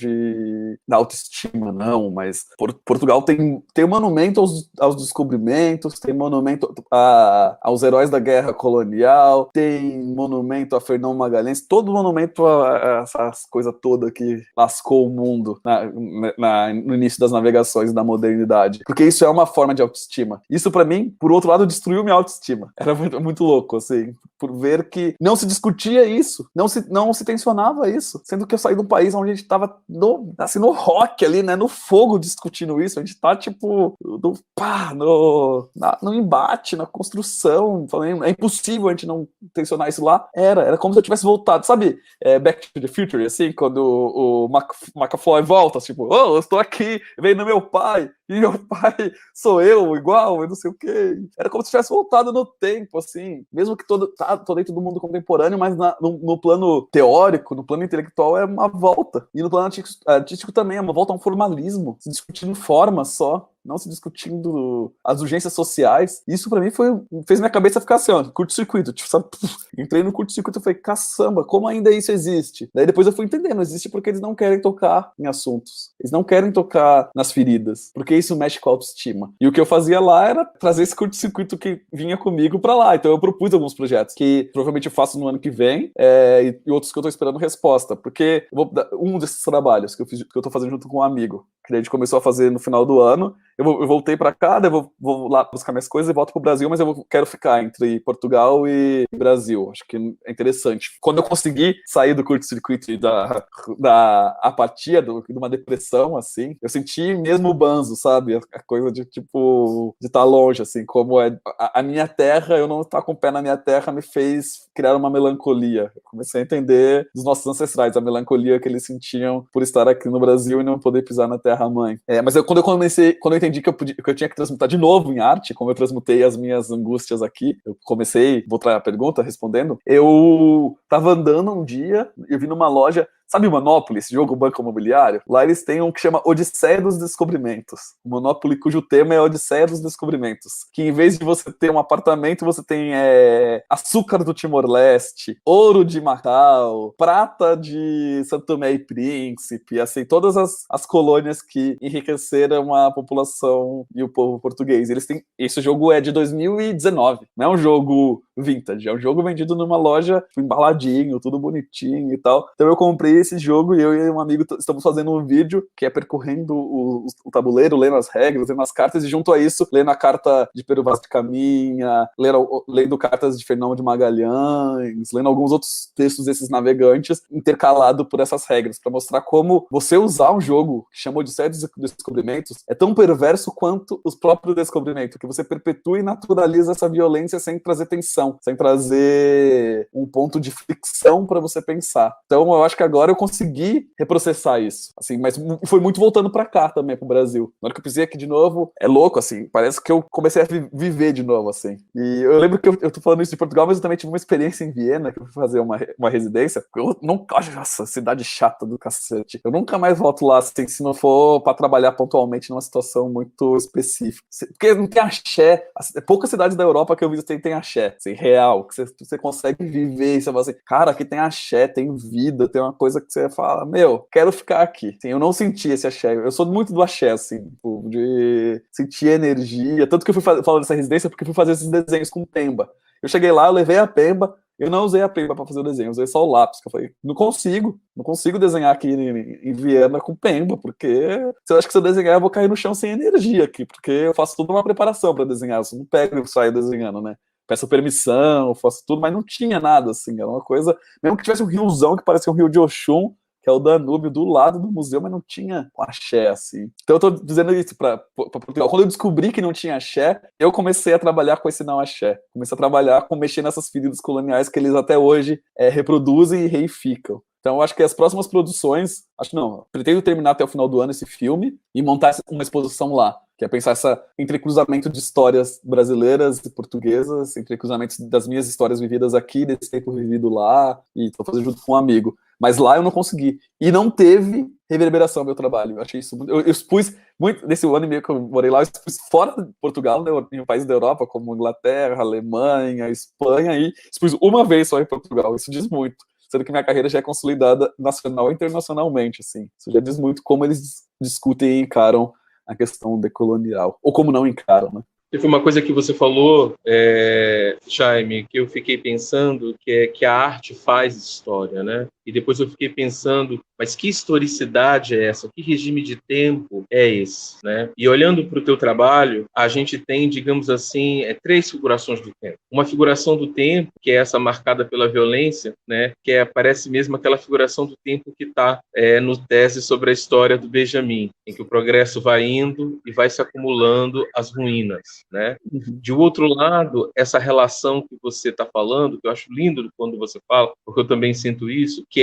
da autoestima, não, mas Portugal tem um monumento aos descobrimentos, tem monumento aos heróis da guerra colonial, tem monumento a Fernão Magalhães, todo monumento a essas coisas todas que lascou o mundo no início das navegações da modernidade. Porque isso é uma forma de autoestima. Isso, pra mim, por outro lado, destruiu minha autoestima. Era muito louco, assim, por ver que não se discutia isso, não se tensionava isso, sendo que eu saí de um país onde a gente tava no rock ali, né, no fogo discutindo isso, a gente tá, tipo, no embate, na construção, falando, é impossível a gente não tensionar isso lá. Era como se eu tivesse voltado, sabe, Back to the Future, assim, quando o McFly volta, tipo, eu estou aqui, veio no meu pai, e meu pai sou eu, igual, eu não sei o quê. Era como se tivesse voltado no tempo, assim, mesmo que tô dentro do mundo contemporâneo, mas no plano teórico, no plano intelectual é uma volta. E no plano artístico também é uma volta a um formalismo, se discutindo forma só, não se discutindo as urgências sociais. Isso pra mim fez minha cabeça ficar assim, ó, curto-circuito, tipo, sabe? Entrei no curto-circuito e falei, caçamba, como ainda isso existe? Daí depois eu fui entendendo, existe porque eles não querem tocar em assuntos, eles não querem tocar nas feridas, porque isso mexe com a autoestima. E o que eu fazia lá era trazer esse curto-circuito que vinha comigo pra lá. Então eu propus alguns projetos que provavelmente eu faço no ano que vem, e outros que eu tô esperando resposta, porque um desses trabalhos que eu tô fazendo junto com um amigo, que a gente começou a fazer no final do ano, eu voltei pra cá, daí eu vou lá buscar minhas coisas e volto pro Brasil, mas eu quero ficar entre Portugal e Brasil. Acho que é interessante. Quando eu consegui sair do curto-circuito e da apatia, de uma depressão, assim, eu senti mesmo o banzo, sabe? A coisa de, tipo, de estar longe, assim, como é a minha terra, eu não estar com o pé na minha terra me fez criar uma melancolia. Eu comecei a entender dos nossos ancestrais, a melancolia que eles sentiam por estar aqui no Brasil e não poder pisar na terra-mãe. Mas quando eu entendi que eu tinha que transmutar de novo em arte, como eu transmutei as minhas angústias aqui, eu comecei, vou trazer a pergunta respondendo, eu tava andando um dia, eu vi numa loja, sabe o Monopoly, esse jogo Banco Imobiliário? Lá eles têm um que chama Odisseia dos Descobrimentos. O Monopoly cujo tema é Odisseia dos Descobrimentos. Que em vez de você ter um apartamento, você tem açúcar do Timor-Leste, ouro de Macau, prata de São Tomé e Príncipe, assim, todas as colônias que enriqueceram a população e o povo português. Esse jogo é de 2019, não é um jogo vintage, é um jogo vendido numa loja embaladinho, tudo bonitinho e tal. Então eu comprei esse jogo e eu e um amigo estamos fazendo um vídeo que é percorrendo o tabuleiro, lendo as regras, lendo as cartas, e junto a isso, lendo a carta de Pero Vaz de Caminha, lendo cartas de Fernão de Magalhães, lendo alguns outros textos desses navegantes, intercalado por essas regras, para mostrar como você usar um jogo que chama Odisseia dos Descobrimentos é tão perverso quanto os próprios descobrimentos, que você perpetua e naturaliza essa violência sem trazer tensão, sem trazer um ponto de fricção para você pensar. Então eu acho que agora eu consegui reprocessar isso, assim, mas foi muito voltando pra cá também, pro Brasil. Na hora que eu pisei aqui de novo, é louco, assim, parece que eu comecei a viver de novo, assim. E eu lembro que eu tô falando isso de Portugal, mas eu também tive uma experiência em Viena, que eu fui fazer uma residência. Eu não, nossa, cidade chata do cacete. Eu nunca mais volto lá, assim, se não for pra trabalhar pontualmente numa situação muito específica. Porque não tem axé. Poucas cidades da Europa que eu visitei tem axé, assim, real, que você consegue viver, e você fala assim, cara, aqui tem axé, tem vida, tem uma coisa que você fala, quero ficar aqui. Assim, eu não senti esse axé, eu sou muito do axé, assim, tipo, de sentir energia, tanto que eu fui falar dessa residência porque eu fui fazer esses desenhos com pemba. Eu cheguei lá, eu levei a pemba, eu não usei a pemba para fazer o desenho, eu usei só o lápis, que eu falei, não consigo desenhar aqui em Viena com pemba, porque se eu acho que se eu desenhar eu vou cair no chão sem energia aqui, porque eu faço toda uma preparação para desenhar, eu não pego e saio desenhando, né? Peço permissão, faço tudo, mas não tinha nada, assim, era uma coisa, mesmo que tivesse um riozão que parecia um rio de Oxum, que é o Danúbio, do lado do museu, mas não tinha um axé, assim. Então eu tô dizendo isso pra Portugal. Quando eu descobri que não tinha axé, eu comecei a trabalhar com esse não axé. Comecei a trabalhar com mexer nessas feridas coloniais que eles até hoje reproduzem e reificam. Então, eu acho que as próximas produções, pretendo terminar até o final do ano esse filme e montar uma exposição lá, que é pensar esse entrecruzamento de histórias brasileiras e portuguesas, entrecruzamento das minhas histórias vividas aqui, desse tempo vivido lá, e estou fazendo junto com um amigo. Mas lá eu não consegui. E não teve reverberação ao meu trabalho. Eu achei isso muito... Eu expus muito, nesse ano e meio que eu morei lá, eu expus fora de Portugal, né, em países da Europa, como Inglaterra, Alemanha, Espanha, e expus uma vez só em Portugal. Isso diz muito. Sendo que minha carreira já é consolidada nacional e internacionalmente, assim. Isso já diz muito como eles discutem e encaram a questão decolonial. Ou como não encaram, né? Teve uma coisa que você falou, Jaime, que eu fiquei pensando, que é que a arte faz história, né? E depois eu fiquei pensando, mas que historicidade é essa? Que regime de tempo é esse, né? E olhando para o teu trabalho, a gente tem, digamos assim, 3 figurações do tempo. Uma figuração do tempo, que é essa marcada pela violência, né? Que parece mesmo aquela figuração do tempo que está no tese sobre a história do Benjamin, em que o progresso vai indo e vai se acumulando as ruínas, né? De outro lado, essa relação que você está falando, que eu acho lindo quando você fala, porque eu também sinto isso, que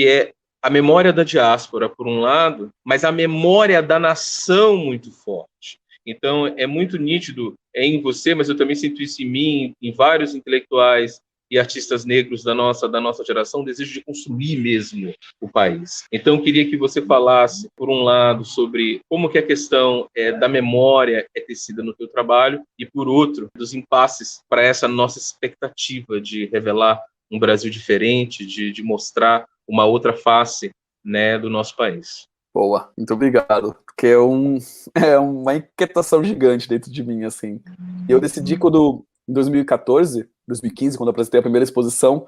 é a memória da diáspora, por um lado, mas a memória da nação muito forte. Então, é muito nítido em você, mas eu também sinto isso em mim, em vários intelectuais e artistas negros da nossa geração, o desejo de construir mesmo o país. Então, eu queria que você falasse, por um lado, sobre como que a questão da memória é tecida no teu trabalho, e, por outro, dos impasses para essa nossa expectativa de revelar um Brasil diferente, de mostrar uma outra face, né, do nosso país. Boa, muito obrigado. Porque é uma inquietação gigante dentro de mim, assim. E eu decidi em 2014, 2015, quando eu apresentei a primeira exposição,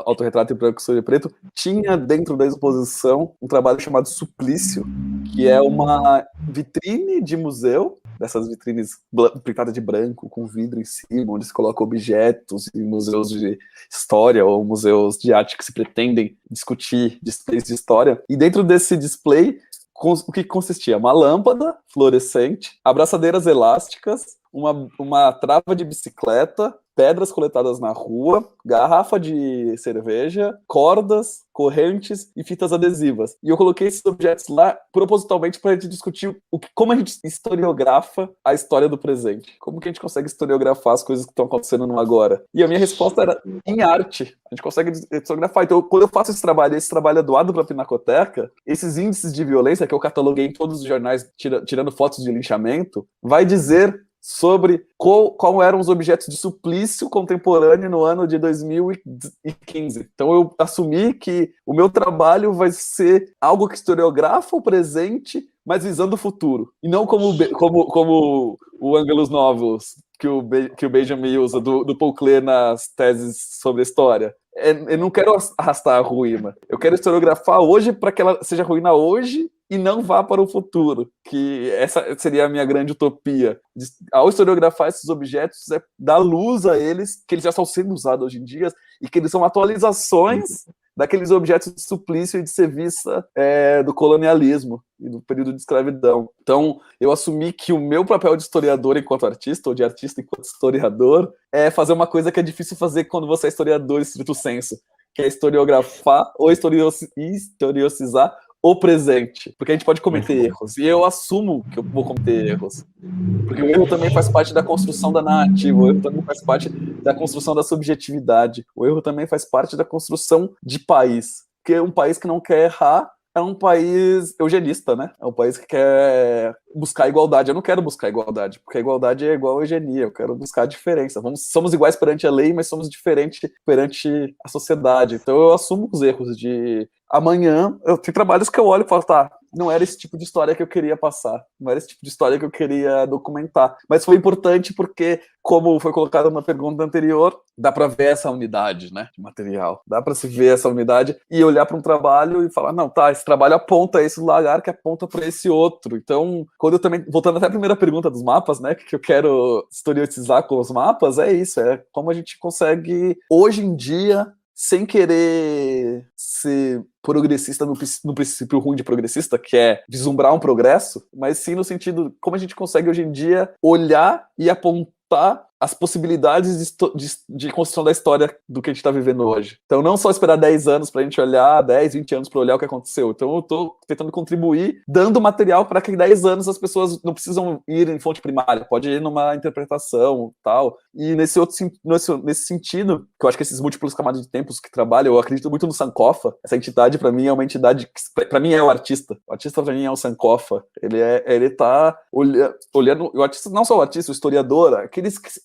Autorretrato em Branco, Sobre Preto, tinha dentro da exposição um trabalho chamado Suplício, que é uma vitrine de museu, dessas vitrines pintadas de branco, com vidro em cima, onde se coloca objetos em museus de história ou museus de arte que se pretendem discutir displays de história. E dentro desse display, o que consistia? Uma lâmpada fluorescente, abraçadeiras elásticas, uma trava de bicicleta, pedras coletadas na rua, garrafa de cerveja, cordas, correntes e fitas adesivas. E eu coloquei esses objetos lá propositalmente para a gente discutir como a gente historiografa a história do presente. Como que a gente consegue historiografar as coisas que estão acontecendo no agora. E a minha resposta era em arte. A gente consegue historiografar. Então, quando eu faço esse trabalho é doado para a Pinacoteca, esses índices de violência que eu cataloguei em todos os jornais, tirando fotos de linchamento, vai dizer sobre qual eram os objetos de suplício contemporâneo no ano de 2015. Então eu assumi que o meu trabalho vai ser algo que historiografa o presente, mas visando o futuro. E não como o Angelus Novus, que o Benjamin usa, do Paul Klee nas teses sobre a história. Eu não quero arrastar a ruína. Eu quero historiografar hoje para que ela seja ruína hoje e não vá para o futuro, que essa seria a minha grande utopia. Ao historiografar esses objetos, é dar luz a eles, que eles já estão sendo usados hoje em dia, e que eles são atualizações daqueles objetos de suplício e de serviço do colonialismo e do período de escravidão. Então, eu assumi que o meu papel de historiador enquanto artista, ou de artista enquanto historiador, é fazer uma coisa que é difícil fazer quando você é historiador estrito sensu, que é historiografar ou historiocizar o presente, porque a gente pode cometer erros, e eu assumo que eu vou cometer erros, porque o erro também faz parte da construção da narrativa, o erro também faz parte da construção da subjetividade, o erro também faz parte da construção de país, porque um país que não quer errar é um país eugenista, né? É um país que quer buscar igualdade. Eu não quero buscar igualdade, porque a igualdade é igual a eugenia. Eu quero buscar a diferença. Somos iguais perante a lei, mas somos diferentes perante a sociedade. Então eu assumo os erros de... Amanhã, eu tenho trabalhos que eu olho e falo, tá, não era esse tipo de história que eu queria passar, não era esse tipo de história que eu queria documentar. Mas foi importante porque, como foi colocado na pergunta anterior, dá para ver essa unidade, né, de material. Dá para se ver essa unidade e olhar para um trabalho e falar, não, tá, esse trabalho aponta esse lugar que aponta para esse outro. Então, quando eu também, voltando até à primeira pergunta dos mapas, né, que eu quero historicizar com os mapas, é isso, é como a gente consegue, hoje em dia, sem querer ser progressista no princípio ruim de progressista, que é vislumbrar um progresso, mas sim no sentido como a gente consegue hoje em dia olhar e apontar as possibilidades de construção da história do que a gente está vivendo hoje. Então, não só esperar 10 anos para a gente olhar, 10, 20 anos para olhar o que aconteceu. Então, eu estou tentando contribuir, dando material para que em 10 anos as pessoas não precisam ir em fonte primária, pode ir numa interpretação tal. E nesse sentido, que eu acho que esses múltiplos camadas de tempos que trabalham, eu acredito muito no Sankofa. Essa entidade, para mim, é uma entidade que, para mim, é o artista. O artista, para mim, é o Sankofa. Ele tá olhando... O artista, não só o artista, o historiador,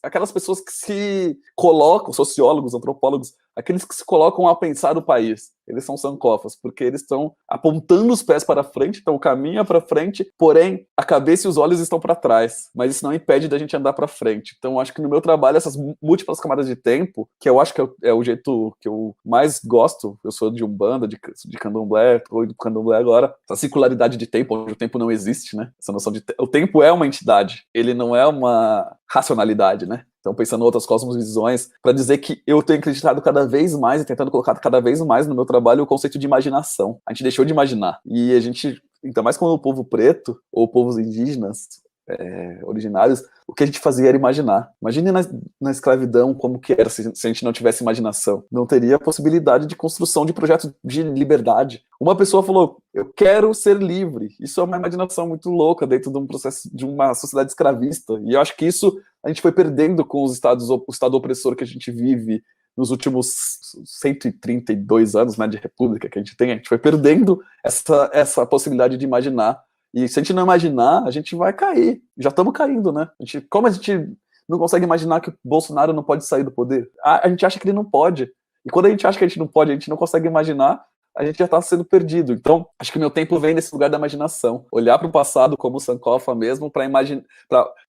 aquelas pessoas que se colocam, sociólogos, antropólogos, aqueles que se colocam a pensar o país. Eles são sankofas, porque eles estão apontando os pés para frente, então o caminho é para frente, porém a cabeça e os olhos estão para trás. Mas isso não impede da gente andar para frente. Então acho que no meu trabalho, essas múltiplas camadas de tempo, que eu acho que é o jeito que eu mais gosto, eu sou de Umbanda, de Candomblé, tô do Candomblé agora, essa circularidade de tempo, onde o tempo não existe, né? Essa noção de o tempo é uma entidade, ele não é uma racionalidade, né? Então, pensando em outras cosmovisões, para dizer que eu tenho acreditado cada vez mais e tentando colocar cada vez mais no meu trabalho o conceito de imaginação. A gente deixou de imaginar. E a gente, ainda mais como o povo preto, ou povos indígenas, originários, o que a gente fazia era imaginar. Imagine na escravidão como que era se a gente não tivesse imaginação. Não teria a possibilidade de construção de projeto de liberdade. Uma pessoa falou, eu quero ser livre. Isso é uma imaginação muito louca dentro de um processo de uma sociedade escravista. E eu acho que isso a gente foi perdendo com o estado opressor que a gente vive nos últimos 132 anos, né, de república que a gente foi perdendo essa possibilidade de imaginar. E se a gente não imaginar, a gente vai cair. Já estamos caindo, né? Como a gente não consegue imaginar que o Bolsonaro não pode sair do poder? A gente acha que ele não pode. E quando a gente acha que a gente não pode, a gente não consegue imaginar, a gente já está sendo perdido. Então, acho que meu tempo vem nesse lugar da imaginação. Olhar para o passado como o Sankofa mesmo, para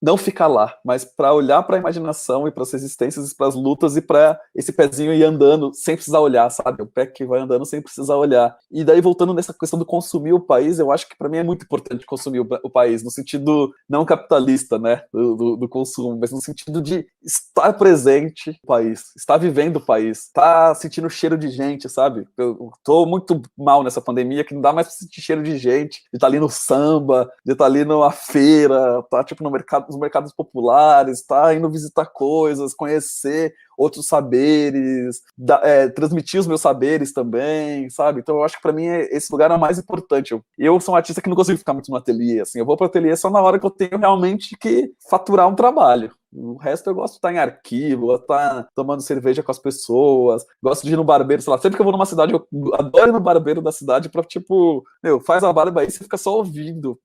não ficar lá, mas para olhar para a imaginação e para as resistências, para as lutas e para esse pezinho ir andando sem precisar olhar, sabe? O pé que vai andando sem precisar olhar. E daí, voltando nessa questão do consumir o país, eu acho que para mim é muito importante consumir o país, no sentido não capitalista, né, do consumo, mas no sentido de estar presente no país, estar vivendo o país, estar sentindo o cheiro de gente, sabe? Eu tô muito mal nessa pandemia, que não dá mais pra sentir cheiro de gente, de estar ali no samba, de estar ali numa feira, tá tipo nos mercados populares, tá indo visitar coisas, conhecer outros saberes, transmitir os meus saberes também, sabe? Então eu acho que pra mim esse lugar é o mais importante. Eu sou um artista que não consigo ficar muito no ateliê, assim, eu vou pro ateliê só na hora que eu tenho realmente que faturar um trabalho. O resto eu gosto de estar em arquivo, gosto de estar tomando cerveja com as pessoas, gosto de ir no barbeiro, sei lá, sempre que eu vou numa cidade, eu adoro ir no barbeiro da cidade pra, tipo, faz a barba aí, você fica só ouvindo,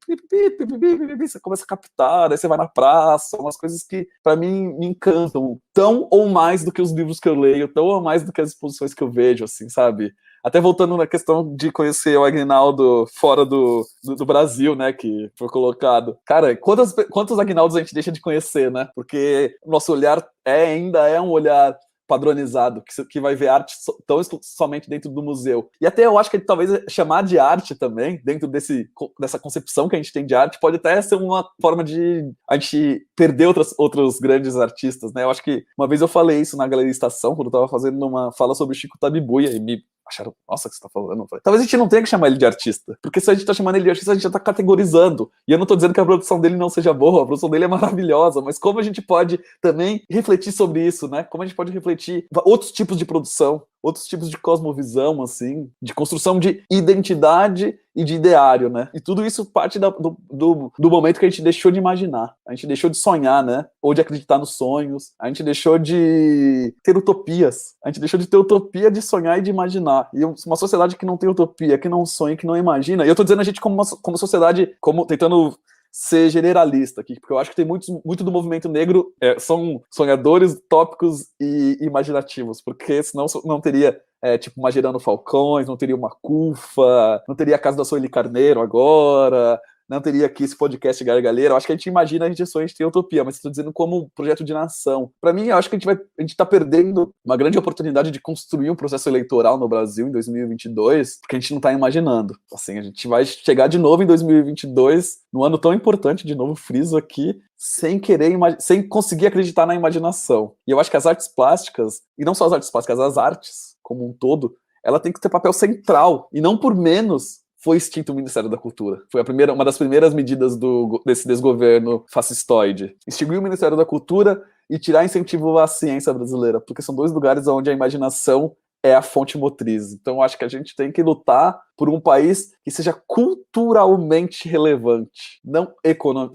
você começa a captar, aí você vai na praça, umas coisas que pra mim me encantam, tão ou mais do que os livros que eu leio, tão ou mais do que as exposições que eu vejo, assim, sabe? Até voltando na questão de conhecer o Aguinaldo fora do Brasil, né, que foi colocado. Cara, quantos Aguinaldos a gente deixa de conhecer, né? Porque o nosso olhar ainda é um olhar padronizado, que vai ver arte tão somente dentro do museu. E até eu acho que talvez chamar de arte também, dentro dessa concepção que a gente tem de arte, pode até ser uma forma de a gente perder outros grandes artistas, né? Eu acho que uma vez eu falei isso na Galeria Estação, quando eu estava fazendo uma fala sobre Chico Tabibuia, e me acharam, nossa, o que você tá falando? Talvez a gente não tenha que chamar ele de artista, porque se a gente tá chamando ele de artista, a gente já tá categorizando, e eu não tô dizendo que a produção dele não seja boa, a produção dele é maravilhosa, mas como a gente pode também refletir sobre isso, né? Como a gente pode refletir outros tipos de produção, outros tipos de cosmovisão, assim, de construção de identidade e de ideário, né? E tudo isso parte do momento que a gente deixou de imaginar, a gente deixou de sonhar, né? Ou de acreditar nos sonhos, a gente deixou de ter utopias, a gente deixou de ter utopia de sonhar e de imaginar. E uma sociedade que não tem utopia, que não sonha, que não imagina, e eu tô dizendo a gente como sociedade, como tentando ser generalista aqui, porque eu acho que tem muito do movimento negro são sonhadores, utópicos e imaginativos, porque senão não teria tipo Magerano Falcões, não teria uma CUFA, não teria a Casa da Sueli Carneiro agora, não teria aqui esse podcast Gargalheira. Eu acho que a gente imagina, a gente sonha, a gente tem utopia, mas estou dizendo como projeto de nação. Para mim, eu acho que a gente está perdendo uma grande oportunidade de construir um processo eleitoral no Brasil em 2022, porque a gente não está imaginando. Assim, a gente vai chegar de novo em 2022, num ano tão importante, de novo friso aqui, sem sem conseguir acreditar na imaginação. E eu acho que as artes plásticas, e não só as artes plásticas, as artes como um todo, ela tem que ter papel central, e não por menos foi extinto o Ministério da Cultura. Foi uma das primeiras medidas desse desgoverno fascistoide. Extinguir o Ministério da Cultura e tirar incentivo à ciência brasileira, porque são 2 lugares onde a imaginação é a fonte motriz. Então, acho que a gente tem que lutar por um país que seja culturalmente relevante, não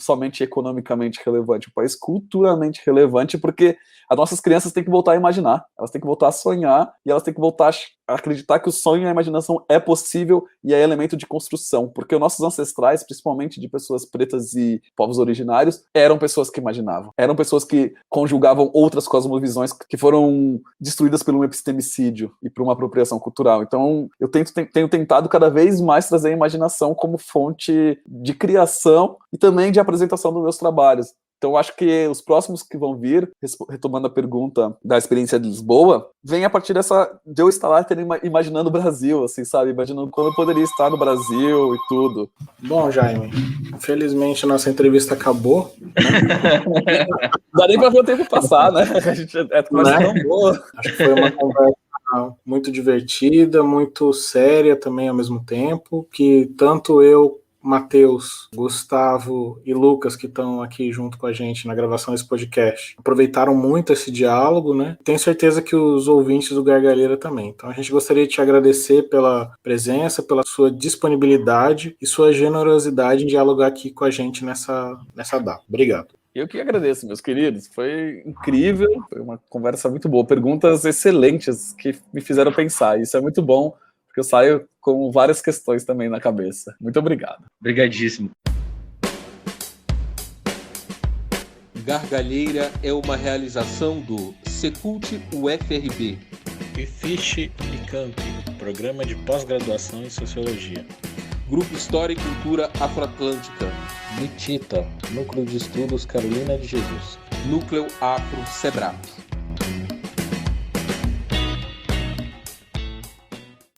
somente economicamente relevante, um país culturalmente relevante, porque as nossas crianças têm que voltar a imaginar, elas têm que voltar a sonhar, e elas têm que voltar a acreditar que o sonho e a imaginação é possível e é elemento de construção, porque os nossos ancestrais, principalmente de pessoas pretas e povos originários, eram pessoas que imaginavam, eram pessoas que conjugavam outras cosmovisões que foram destruídas por um epistemicídio e por uma apropriação cultural. Então, eu tenho tentado cada vez mais trazer a imaginação como fonte de criação e também de apresentação dos meus trabalhos. Então, eu acho que os próximos que vão vir, retomando a pergunta da experiência de Lisboa, vem a partir de eu estar lá imaginando o Brasil, assim, sabe? Imaginando como eu poderia estar no Brasil e tudo. Bom, Jaime, infelizmente a nossa entrevista acabou. Dá nem pra ver o tempo passar, né? A gente é tão boa. Acho que foi uma conversa muito divertida, muito séria também ao mesmo tempo, que tanto eu, Matheus, Gustavo e Lucas, que estão aqui junto com a gente na gravação desse podcast, aproveitaram muito esse diálogo, né? Tenho certeza que os ouvintes do Gargalheira também. Então a gente gostaria de te agradecer pela presença, pela sua disponibilidade e sua generosidade em dialogar aqui com a gente nessa data. Obrigado. Eu que agradeço, meus queridos. Foi incrível, foi uma conversa muito boa. Perguntas excelentes que me fizeram pensar. Isso é muito bom, porque eu saio com várias questões também na cabeça. Muito obrigado. Obrigadíssimo. Gargalheira é uma realização do Secult UFRB. E Fiche e Camp, programa de pós-graduação em Sociologia. Grupo História e Cultura Afroatlântica. NITITA, Núcleo de Estudos Carolina de Jesus. Núcleo Afro Sebrap.